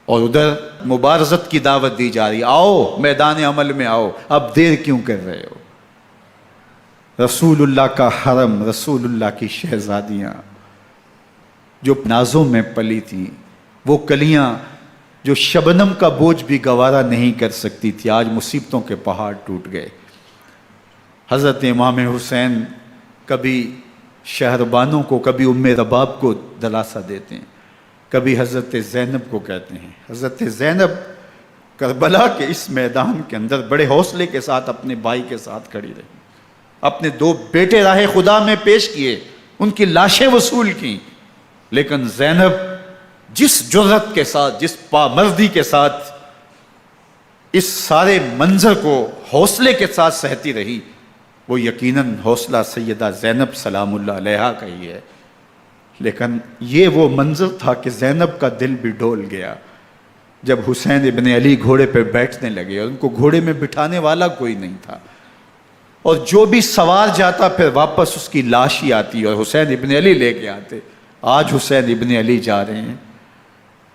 اور ادھر مبارزت کی دعوت دی جا رہی، آؤ میدان عمل میں آؤ، اب دیر کیوں کر رہے ہو۔ رسول اللہ کا حرم، رسول اللہ کی شہزادیاں جو نازوں میں پلی تھیں، وہ کلیاں جو شبنم کا بوجھ بھی گوارا نہیں کر سکتی تھی، آج مصیبتوں کے پہاڑ ٹوٹ گئے۔ حضرت امام حسین کبھی شہربانوں کو، کبھی ام رباب کو دلاسا دیتے ہیں، کبھی حضرت زینب کو کہتے ہیں۔ حضرت زینب کربلا کے اس میدان کے اندر بڑے حوصلے کے ساتھ اپنے بھائی کے ساتھ کھڑی رہی، اپنے 2 بیٹے راہ خدا میں پیش کیے، ان کی لاشیں وصول کیں، لیکن زینب جس جرأت کے ساتھ، جس پامردی کے ساتھ اس سارے منظر کو حوصلے کے ساتھ سہتی رہی، وہ یقیناً حوصلہ سیدہ زینب سلام اللہ علیہا کا ہی ہے۔ لیکن یہ وہ منظر تھا کہ زینب کا دل بھی ڈول گیا جب حسین ابن علی گھوڑے پہ بیٹھنے لگے اور ان کو گھوڑے میں بٹھانے والا کوئی نہیں تھا، اور جو بھی سوار جاتا پھر واپس اس کی لاش ہی آتی اور حسین ابن علی لے کے آتے۔ آج حسین ابن علی جا رہے ہیں،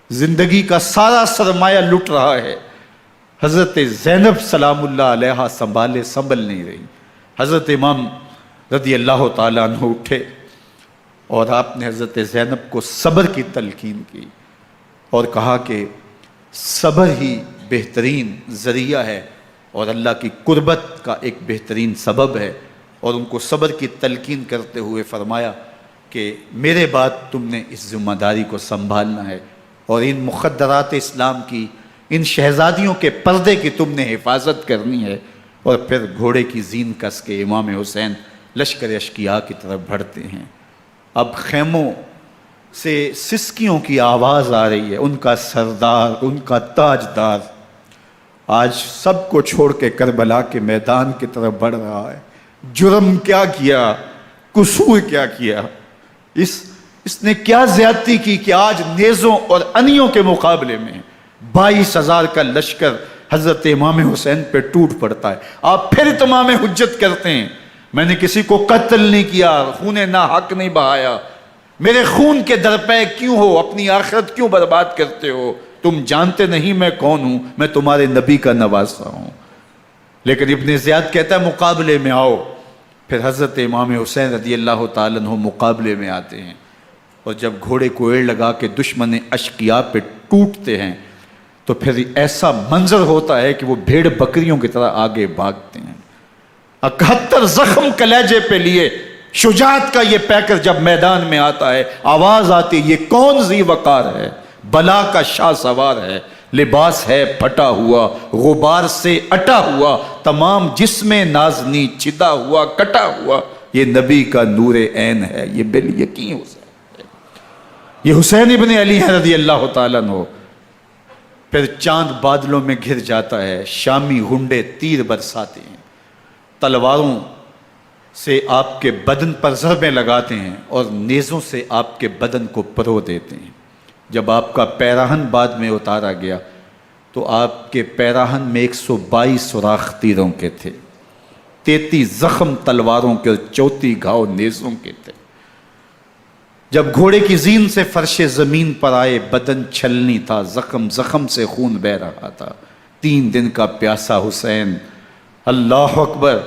زندگی کا سارا سرمایہ لٹ رہا ہے، حضرت زینب سلام اللہ علیہا سنبھل نہیں رہی۔ حضرت امام رضی اللہ تعالیٰ عنہ اٹھے اور آپ نے حضرت زینب کو صبر کی تلقین کی اور کہا کہ صبر ہی بہترین ذریعہ ہے اور اللہ کی قربت کا ایک بہترین سبب ہے، اور ان کو صبر کی تلقین کرتے ہوئے فرمایا کہ میرے بعد تم نے اس ذمہ داری کو سنبھالنا ہے اور ان مخدرات اسلام کی، ان شہزادیوں کے پردے کی تم نے حفاظت کرنی ہے۔ اور پھر گھوڑے کی زین کس کے امام حسین لشکر اشکیا کی طرف بڑھتے ہیں۔ اب خیموں سے سسکیوں کی آواز آ رہی ہے، ان کا سردار، ان کا تاجدار آج سب کو چھوڑ کے کربلا کے میدان کی طرف بڑھ رہا ہے۔ جرم کیا کیا، قصور کیا کیا، اس نے کیا زیادتی کی کہ آج نیزوں اور انیوں کے مقابلے میں 22,000 کا لشکر حضرت امام حسین پہ ٹوٹ پڑتا ہے۔ آپ پھر اتمام حجت کرتے ہیں، میں نے کسی کو قتل نہیں کیا، خون ناحق نہیں بہایا، میرے خون کے درپے کیوں ہو، اپنی آخرت کیوں برباد کرتے ہو، تم جانتے نہیں میں کون ہوں، میں تمہارے نبی کا نواسا ہوں۔ لیکن ابن زیاد کہتا ہے مقابلے میں آؤ۔ پھر حضرت امام حسین رضی اللہ تعالیٰ عنہ مقابلے میں آتے ہیں، اور جب گھوڑے کو ایڑ لگا کے دشمن اشقیاء پہ ٹوٹتے ہیں تو پھر ایسا منظر ہوتا ہے کہ وہ بھیڑ بکریوں کی طرح آگے بھاگتے ہیں۔ 71 زخم کلیجے پہ لیے شجاعت کا یہ پیکر جب میدان میں آتا ہے، آواز آتی ہے یہ کون ذی وقار ہے، بلا کا شاہ سوار ہے، لباس ہے پھٹا ہوا غبار سے اٹا ہوا، تمام جسم نازنی چھدا ہوا کٹا ہوا، یہ نبی کا نور عین ہے، یہ بالیقین حسین ہے، یہ حسین ابن علی ہے رضی اللہ تعالیٰ عنہ۔ پھر چاند بادلوں میں گھر جاتا ہے، شامی گنڈے تیر برساتے ہیں، تلواروں سے آپ کے بدن پر ضربیں لگاتے ہیں اور نیزوں سے آپ کے بدن کو پرو دیتے ہیں۔ جب آپ کا پیراہن بعد میں اتارا گیا تو آپ کے پیراہن میں 122 سوراخ تیروں کے تھے، 33 زخم تلواروں کے اور 34 گھاؤ نیزوں کے تھے۔ جب گھوڑے کی زین سے فرش زمین پر آئے، بدن چھلنی تھا، زخم زخم سے خون بہ رہا تھا، 3 دن کا پیاسا حسین، اللہ اکبر،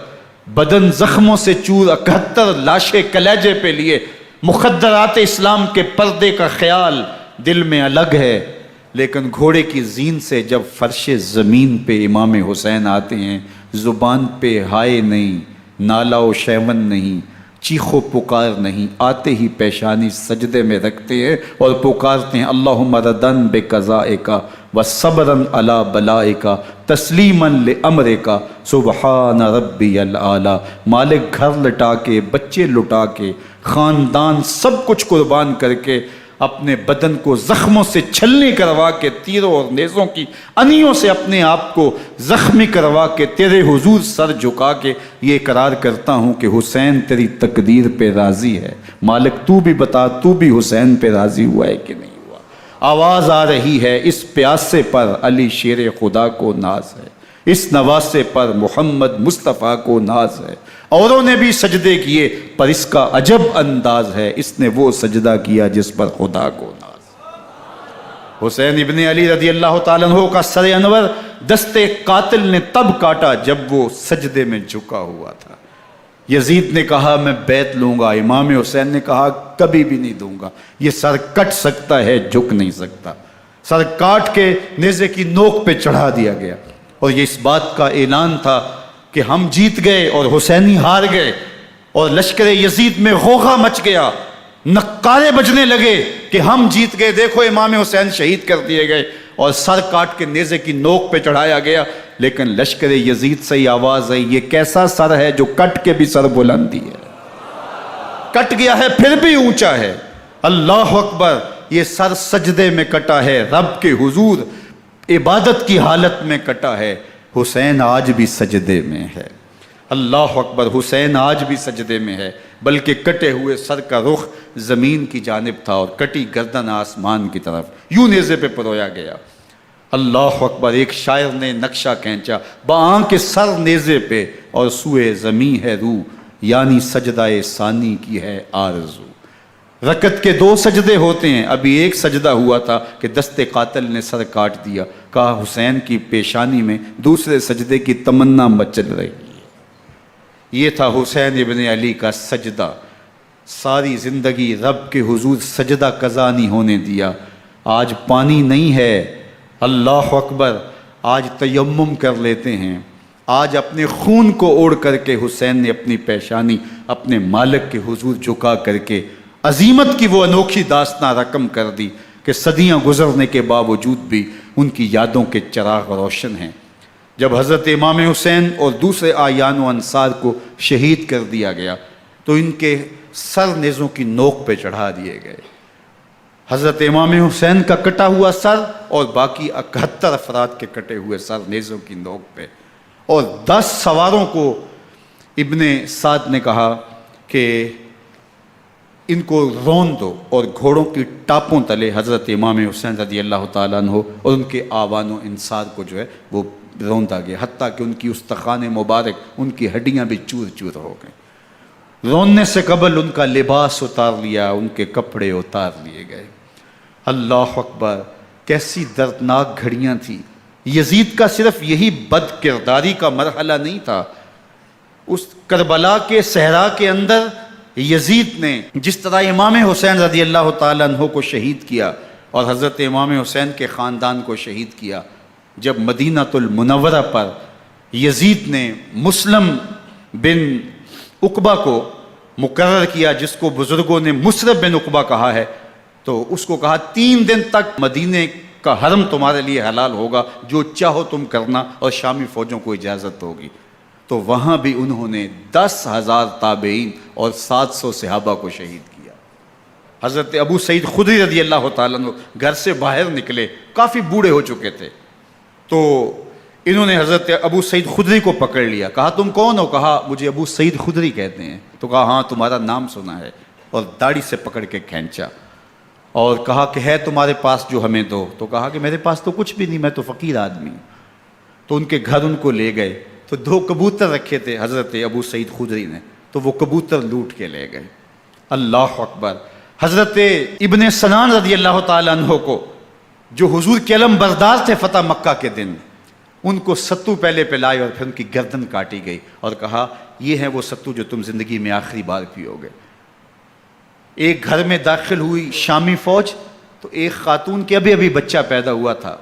بدن زخموں سے چور، 71 لاشیں کلیجے پہ لیے، مخدرات اسلام کے پردے کا خیال دل میں الگ ہے، لیکن گھوڑے کی زین سے جب فرش زمین پہ امام حسین آتے ہیں، زبان پہ ہائے نہیں، نالا و شیون نہیں، چیخ و پکار نہیں، آتے ہی پیشانی سجدے میں رکھتے ہیں اور پکارتے ہیں اللہم ردن بقضائک وصبرن علی بلائک تسلیمن لامرک سبحان ربی الاعلی۔ مالک گھر لٹا کے، بچے لٹا کے، خاندان سب کچھ قربان کر کے، اپنے بدن کو زخموں سے چھلنی کروا کے، تیروں اور نیزوں کی انیوں سے اپنے آپ کو زخمی کروا کے، تیرے حضور سر جھکا کے یہ اقرار کرتا ہوں کہ حسین تیری تقدیر پہ راضی ہے، مالک تو بھی بتا، تو بھی حسین پہ راضی ہوا ہے کہ نہیں ہوا؟ آواز آ رہی ہے، اس پیاسے پر علی شیر خدا کو ناز ہے، اس نواسے پر محمد مصطفیٰ کو ناز ہے، اوروں نے بھی سجدے کیے پر اس کا عجب انداز ہے، اس نے وہ سجدہ کیا جس پر خدا کو ناز۔ حسین ابن علی رضی اللہ تعالیٰ عنہ کا سر انور دستے قاتل نے تب کاٹا جب وہ سجدے میں جھکا ہوا تھا۔ یزید نے کہا میں بیعت لوں گا، امام حسین نے کہا کبھی بھی نہیں دوں گا، یہ سر کٹ سکتا ہے جھک نہیں سکتا۔ سر کاٹ کے نیزے کی نوک پہ چڑھا دیا گیا اور یہ اس بات کا اعلان تھا کہ ہم جیت گئے اور حسینی ہار گئے، اور لشکر یزید میں غوغا مچ گیا، نقارے بجنے لگے کہ ہم جیت گئے، دیکھو امام حسین شہید کر دیے گئے، اور سر کاٹ کے نیزے کی نوک پہ چڑھایا گیا۔ لیکن لشکر یزید سے ہی آواز آئی یہ کیسا سر ہے جو کٹ کے بھی سر بلندی ہے، کٹ گیا ہے پھر بھی اونچا ہے، اللہ اکبر، یہ سر سجدے میں کٹا ہے، رب کے حضور عبادت کی حالت میں کٹا ہے، حسین آج بھی سجدے میں ہے، اللہ اکبر، حسین آج بھی سجدے میں ہے، بلکہ کٹے ہوئے سر کا رخ زمین کی جانب تھا اور کٹی گردن آسمان کی طرف، یوں نیزے پہ پرویا گیا، اللہ اکبر۔ ایک شاعر نے نقشہ کھینچا، بآنکھ سر نیزے پہ اور سوئے زمین ہے روح، یعنی سجدہ ثانی کی ہے آرزو۔ رکعت کے 2 سجدے ہوتے ہیں، ابھی ایک سجدہ ہوا تھا کہ دست قاتل نے سر کاٹ دیا، کہا حسین کی پیشانی میں دوسرے سجدے کی تمنا مچل رہی ہے۔ یہ تھا حسین ابن علی کا سجدہ، ساری زندگی رب کے حضور سجدہ قضا نہیں ہونے دیا۔ آج پانی نہیں ہے، اللہ اکبر، آج تیمم کر لیتے ہیں، آج اپنے خون کو اوڑھ کر کے حسین نے اپنی پیشانی اپنے مالک کے حضور جھکا کر کے عظیمت کی وہ انوکھی داستان رقم کر دی کہ صدیاں گزرنے کے باوجود بھی ان کی یادوں کے چراغ روشن ہیں۔ جب حضرت امام حسین اور دوسرے اعیان و انصار کو شہید کر دیا گیا تو ان کے سر نیزوں کی نوک پہ چڑھا دیے گئے، حضرت امام حسین کا کٹا ہوا سر اور باقی 71 افراد کے کٹے ہوئے سر نیزوں کی نوک پہ، اور 10 سواروں کو ابن سعد نے کہا کہ ان کو رون دو، اور گھوڑوں کی ٹاپوں تلے حضرت امام حسین رضی اللہ تعالیٰ عنہ اور ان کے آوان و انصار کو جو ہے وہ روندا گیا، حتیٰ کہ ان کی استخوان مبارک، ان کی ہڈیاں بھی چور چور ہو گئیں۔ روننے سے قبل ان کا لباس اتار لیا، ان کے کپڑے اتار لیے گئے، اللہ اکبر، کیسی دردناک گھڑیاں تھیں۔ یزید کا صرف یہی بد کرداری کا مرحلہ نہیں تھا، اس کربلا کے صحرا کے اندر یزید نے جس طرح امام حسین رضی اللہ تعالیٰ عنہ کو شہید کیا اور حضرت امام حسین کے خاندان کو شہید کیا، جب مدینہ المنورہ پر یزید نے مسلم بن عقبہ کو مقرر کیا، جس کو بزرگوں نے مصرب بن عقبہ کہا ہے، تو اس کو کہا 3 دن تک مدینے کا حرم تمہارے لیے حلال ہوگا، جو چاہو تم کرنا، اور شامی فوجوں کو اجازت ہوگی۔ تو وہاں بھی انہوں نے 10,000 تابعین اور 700 صحابہ کو شہید کیا۔ حضرت ابو سعید خدری رضی اللہ تعالیٰ عنہ گھر سے باہر نکلے، کافی بوڑھے ہو چکے تھے، تو انہوں نے حضرت ابو سعید خدری کو پکڑ لیا، کہا تم کون ہو؟ کہا مجھے ابو سعید خدری کہتے ہیں۔ تو کہا ہاں تمہارا نام سنا ہے، اور داڑھی سے پکڑ کے کھینچا اور کہا کہ ہے تمہارے پاس جو ہمیں دو؟ تو کہا کہ میرے پاس تو کچھ بھی نہیں، میں تو فقیر آدمی ہوں۔ تو ان کے گھر ان کو لے گئے، تو 2 کبوتر رکھے تھے حضرت ابو سعید خدری نے، تو وہ کبوتر لوٹ کے لے گئے۔ اللہ اکبر۔ حضرت ابن سنان رضی اللہ تعالیٰ عنہ کو، جو حضور کے علم بردار تھے فتح مکہ کے دن، ان کو ستو پہلے پلائے اور پھر ان کی گردن کاٹی گئی، اور کہا یہ ہے وہ ستو جو تم زندگی میں آخری بار پیو گے۔ ایک گھر میں داخل ہوئی شامی فوج، تو ایک خاتون کے ابھی بچہ پیدا ہوا تھا،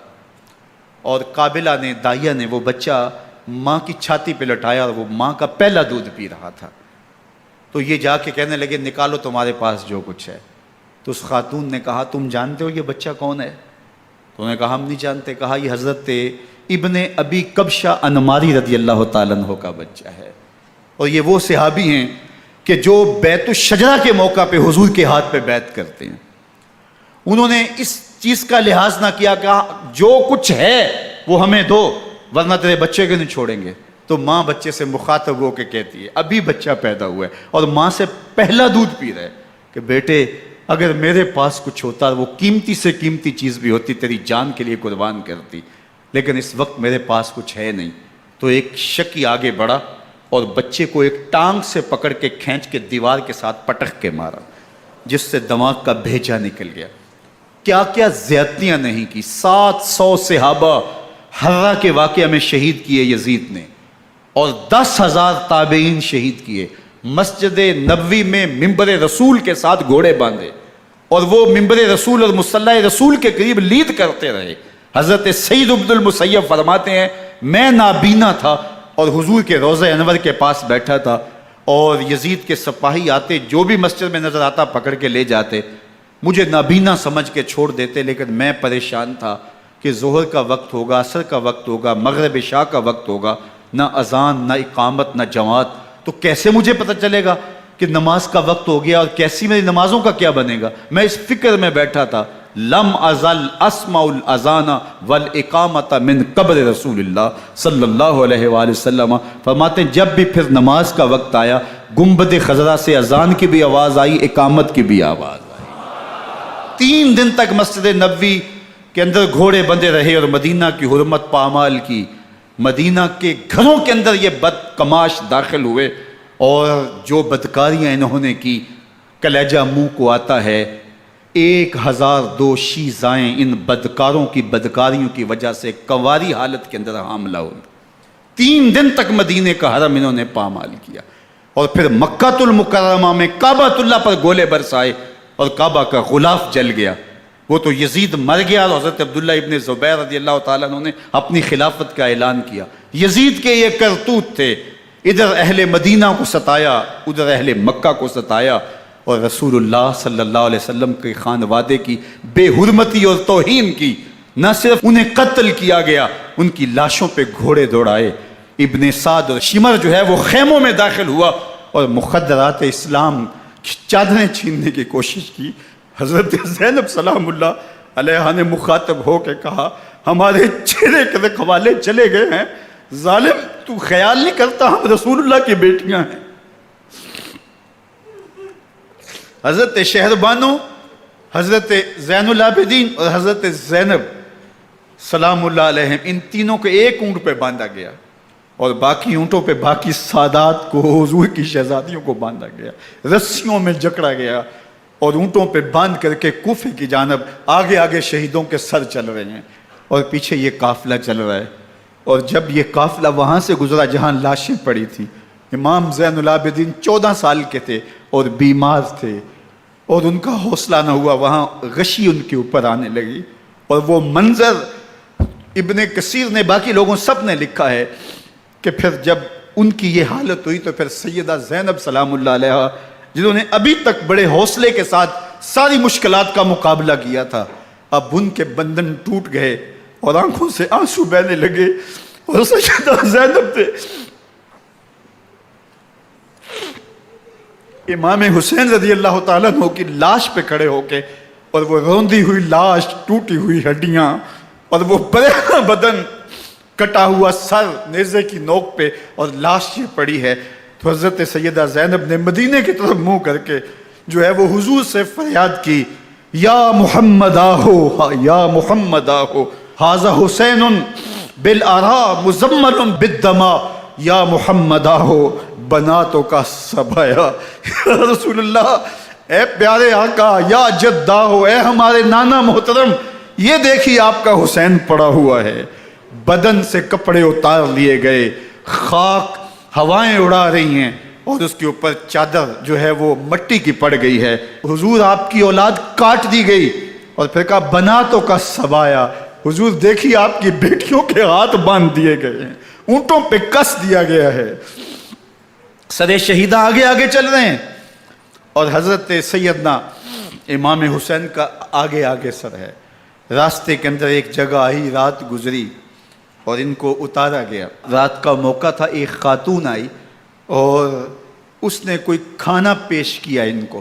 اور قابلہ نے، دائیا نے، وہ بچہ ماں کی چھاتی پہ لٹایا، اور وہ ماں کا پہلا دودھ پی رہا تھا۔ تو یہ جا کے کہنے لگے نکالو تمہارے پاس جو کچھ ہے۔ تو اس خاتون نے کہا تم جانتے ہو یہ بچہ کون ہے؟ تو انہوں نے کہا ہم نہیں جانتے۔ کہا یہ حضرت ابن ابی کبشہ انماری رضی اللہ تعالیٰ عنہ کا بچہ ہے، اور یہ وہ صحابی ہیں کہ جو بیت الشجرہ کے موقع پہ حضور کے ہاتھ پہ بیعت کرتے ہیں۔ انہوں نے اس چیز کا لحاظ نہ کیا کہ جو کچھ ہے وہ ہمیں دو، ورنہ تیرے بچے کو نہیں چھوڑیں گے۔ تو ماں بچے سے مخاطب ہو کے کہتی ہے، ابھی بچہ پیدا ہوا ہے اور ماں سے پہلا دودھ پی رہا ہے، کہ بیٹے اگر میرے پاس کچھ ہوتا، وہ قیمتی سے قیمتی چیز بھی ہوتی، تیری جان کے لیے قربان کرتی، لیکن اس وقت میرے پاس کچھ ہے نہیں۔ تو ایک شکی آگے بڑھا اور بچے کو ایک ٹانگ سے پکڑ کے کھینچ کے دیوار کے ساتھ پٹک کے مارا، جس سے دماغ کا بھیجا نکل گیا۔ کیا کیا زیادتیاں نہیں کی۔ 700 صحابہ حرہ کے واقعہ میں شہید کیے یزید نے، اور 10,000 تابعین شہید کیے۔ مسجد نبوی میں منبر رسول کے ساتھ گھوڑے باندھے، اور وہ منبر رسول اور مصلی رسول کے قریب لید کرتے رہے۔ حضرت سعید بن المسیب فرماتے ہیں میں نابینا تھا اور حضور کے روضہ انور کے پاس بیٹھا تھا، اور یزید کے سپاہی آتے، جو بھی مسجد میں نظر آتا پکڑ کے لے جاتے، مجھے نابینا سمجھ کے چھوڑ دیتے، لیکن میں پریشان تھا کہ ظہر کا وقت ہوگا، عصر کا وقت ہوگا، مغرب عشاء کا وقت ہوگا، نہ اذان، نہ اقامت، نہ جماعت، تو کیسے مجھے پتہ چلے گا کہ نماز کا وقت ہو گیا، اور کیسی میری نمازوں کا کیا بنے گا؟ میں اس فکر میں بیٹھا تھا۔ لم ازل اسمع الاذان والاقامت من قبر رسول اللہ صلی اللہ علیہ وآلہ وسلم۔ فرماتے ہیں جب بھی پھر نماز کا وقت آیا، گنبد خضرا سے اذان کی بھی آواز آئی، اقامت کی بھی آواز آئی۔ 3 دن تک مسجد نبوی کے اندر گھوڑے بندے رہے، اور مدینہ کی حرمت پامال کی۔ مدینہ کے گھروں کے اندر یہ بدکماش داخل ہوئے، اور جو بدکاریاں انہوں نے کی کلیجہ منہ کو آتا ہے۔ 1002 شیزائیں ان بدکاروں کی بدکاریوں کی وجہ سے کنواری حالت کے اندر حاملہ ہوئی۔ 3 دن تک مدینے کا حرم انہوں نے پامال کیا، اور پھر مکہ المکرمہ میں کعبۃ اللہ پر گولے برسائے، اور کعبہ کا غلاف جل گیا۔ وہ تو یزید مر گیا، اور حضرت عبداللہ ابن زبیر رضی اللہ تعالیٰ عنہ نے اپنی خلافت کا اعلان کیا۔ یزید کے یہ کرتوت تھے، ادھر اہل مدینہ کو ستایا، ادھر اہل مکہ کو ستایا، اور رسول اللہ صلی اللہ علیہ وسلم کے خانوادے کی بے حرمتی اور توہین کی۔ نہ صرف انہیں قتل کیا گیا، ان کی لاشوں پہ گھوڑے دوڑائے۔ ابن سعد اور شمر جو ہے وہ خیموں میں داخل ہوا، اور مخدرات اسلام کی چادریں چھیننے کی کوشش کی۔ حضرت زینب سلام اللہ علیہ نے مخاطب ہو کے کہا ہمارے چہرے کے رکھوالے چلے گئے ہیں، ظالم تو خیال نہیں کرتا ہم رسول اللہ کی بیٹیاں ہیں۔ حضرت شہربانو، حضرت زین العابدین اور حضرت زینب سلام اللہ علیہم، ان تینوں کو ایک اونٹ پہ باندھا گیا، اور باقی اونٹوں پہ باقی سادات کو، حضور کی شہزادیوں کو باندھا گیا، رسیوں میں جکڑا گیا، اور اونٹوں پہ باندھ کر کے کوفے کی جانب آگے آگے شہیدوں کے سر چل رہے ہیں، اور پیچھے یہ قافلہ چل رہا ہے۔ اور جب یہ قافلہ وہاں سے گزرا جہاں لاشیں پڑی تھیں، امام زین العابدین 14 سال کے تھے اور بیمار تھے، اور ان کا حوصلہ نہ ہوا، وہاں غشی ان کے اوپر آنے لگی، اور وہ منظر ابن کثیر نے، باقی لوگوں سب نے لکھا ہے کہ پھر جب ان کی یہ حالت ہوئی تو پھر سیدہ زینب سلام اللہ علیہ، جنہوں نے ابھی تک بڑے حوصلے کے ساتھ ساری مشکلات کا مقابلہ کیا تھا، اب ان کے بندھن ٹوٹ گئے اور آنکھوں سے آنسو بہنے لگے، اور سیدہ زینب تھے امام حسین رضی اللہ تعالیٰ عنہ کی لاش پہ کھڑے ہو کے، اور وہ روندی ہوئی لاش، ٹوٹی ہوئی ہڈیاں، اور وہ برینا بدن، کٹا ہوا سر نیزے کی نوک پہ، اور لاش یہ پڑی ہے. تو حضرت سیدہ زینب نے مدینے کی طرف منہ کر کے جو ہے وہ حضور سے فریاد کی، یا محمد آہو، یا محمد آہو، ھذا حسین بالآراء مزمل بالدماء، یا محمد آہو بناتوں کا سبایا. یا رسول اللہ، اے پیارے آقا، یا جد آہو، اے ہمارے نانا محترم، یہ دیکھیے آپ کا حسین پڑا ہوا ہے. بدن سے کپڑے اتار لیے گئے، خاک ہوائیں اڑا رہی ہیں، اور اس کے اوپر چادر جو ہے وہ مٹی کی پڑ گئی ہے. حضور آپ کی اولاد کاٹ دی گئی، اور پھر کہا بناتوں کا سبایا. حضور دیکھیے آپ کی بیٹیوں کے ہاتھ باندھ دیے گئے ہیں، اونٹوں پہ کس دیا گیا ہے، سر شہیدہ آگے آگے چل رہے ہیں، اور حضرت سیدنا امام حسین کا آگے آگے سر ہے. راستے کے اندر ایک جگہ آئی، رات گزری اور ان کو اتارا گیا. رات کا موقع تھا، ایک خاتون آئی اور اس نے کوئی کھانا پیش کیا ان کو،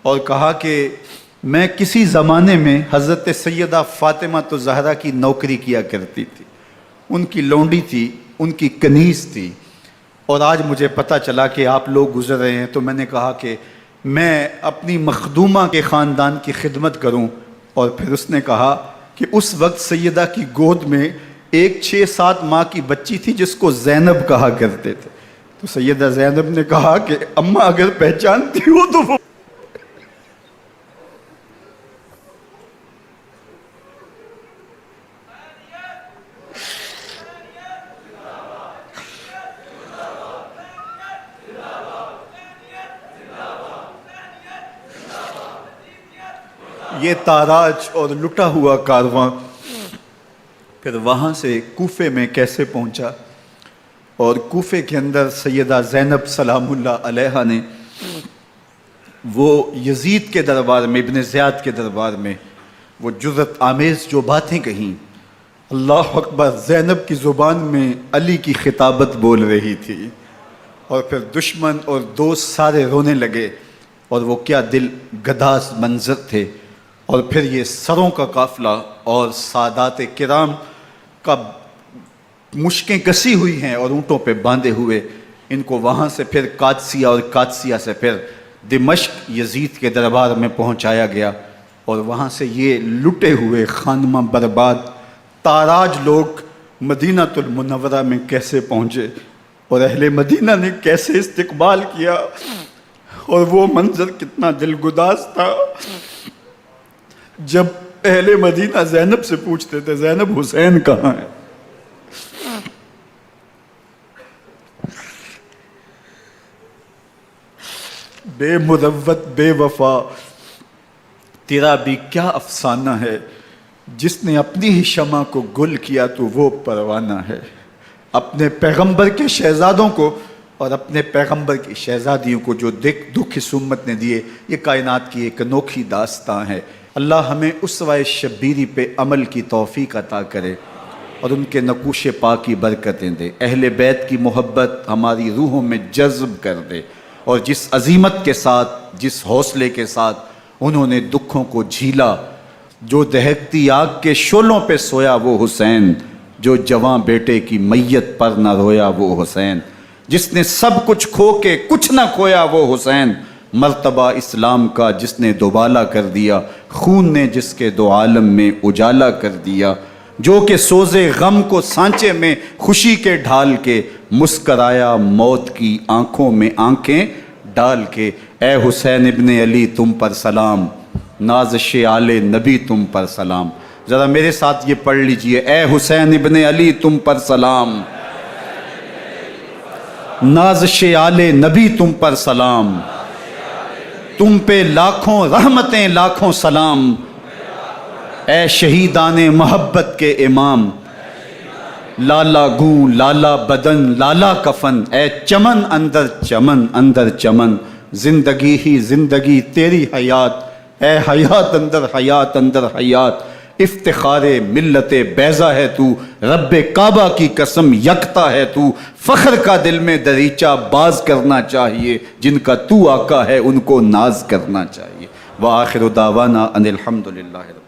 اور کہا کہ میں کسی زمانے میں حضرت سیدہ فاطمہ تو زہرا کی نوکری کیا کرتی تھی، ان کی لونڈی تھی، ان کی کنیز تھی، اور آج مجھے پتہ چلا کہ آپ لوگ گزر رہے ہیں، تو میں نے کہا کہ میں اپنی مخدومہ کے خاندان کی خدمت کروں. اور پھر اس نے کہا کہ اس وقت سیدہ کی گود میں ایک 6-7 ماہ کی بچی تھی جس کو زینب کہا کرتے تھے. تو سیدہ زینب نے کہا کہ اماں اگر پہچانتی ہو تو وہ یہ تاراج اور لٹا ہوا کارواں پھر وہاں سے کوفے میں کیسے پہنچا، اور کوفے کے اندر سیدہ زینب سلام اللہ علیہا نے وہ یزید کے دربار میں، ابن زیاد کے دربار میں وہ جرأت آمیز جو باتیں کہیں. اللہ اکبر، زینب کی زبان میں علی کی خطابت بول رہی تھی، اور پھر دشمن اور دوست سارے رونے لگے، اور وہ کیا دل گداز منظر تھے. اور پھر یہ سروں کا قافلہ اور سادات کرام کا مشکیں کسی ہوئی ہیں اور اونٹوں پہ باندھے ہوئے، ان کو وہاں سے پھر قادسیہ، اور قادسیہ سے پھر دمشق یزید کے دربار میں پہنچایا گیا. اور وہاں سے یہ لٹے ہوئے خانمہ برباد تاراج لوگ مدینہ المنورہ میں کیسے پہنچے، اور اہل مدینہ نے کیسے استقبال کیا، اور وہ منظر کتنا دلگداز تھا جب اہل مدینہ زینب سے پوچھتے تھے زینب حسین کہاں ہے. بے مروت بے وفا تیرا بھی کیا افسانہ ہے، جس نے اپنی ہی شمع کو گل کیا تو وہ پروانہ ہے. اپنے پیغمبر کے شہزادوں کو اور اپنے پیغمبر کی شہزادیوں کو جو دکھ اس امت نے دیے، یہ کائنات کی ایک انوکھی داستان ہے. اللہ ہمیں اسوہ شبیری پہ عمل کی توفیق عطا کرے اور ان کے نقوش پاک کی برکتیں دے. اہل بیت کی محبت ہماری روحوں میں جذب کر دے، اور جس عظیمت کے ساتھ، جس حوصلے کے ساتھ انہوں نے دکھوں کو جھیلا، جو دہکتی آگ کے شعلوں پہ سویا وہ حسین، جو جواں بیٹے کی میت پر نہ رویا وہ حسین، جس نے سب کچھ کھو کے کچھ نہ کھویا وہ حسین، مرتبہ اسلام کا جس نے دوبالا کر دیا، خون نے جس کے دو عالم میں اجالا کر دیا، جو کہ سوزے غم کو سانچے میں خوشی کے ڈھال کے، مسکرایا موت کی آنکھوں میں آنکھیں ڈال کے. اے حسین ابن علی تم پر سلام، نازش آل نبی تم پر سلام. ذرا میرے ساتھ یہ پڑھ لیجئے، اے حسین ابن علی تم پر سلام، نازش آل نبی تم پر سلام، تم پہ لاکھوں رحمتیں لاکھوں سلام. اے شہیدان محبت کے امام، لالا گوں لالا بدن لالا کفن، اے چمن اندر چمن، زندگی ہی زندگی تیری حیات اے حیات اندر حیات اندر حیات، افتخار ملت بیضا ہے تو، رب کعبہ کی قسم یکتا ہے تو، فخر کا دل میں دریچہ باز کرنا چاہیے، جن کا تو آقا ہے ان کو ناز کرنا چاہیے۔ وآخر دعوانا ان الحمد للہ۔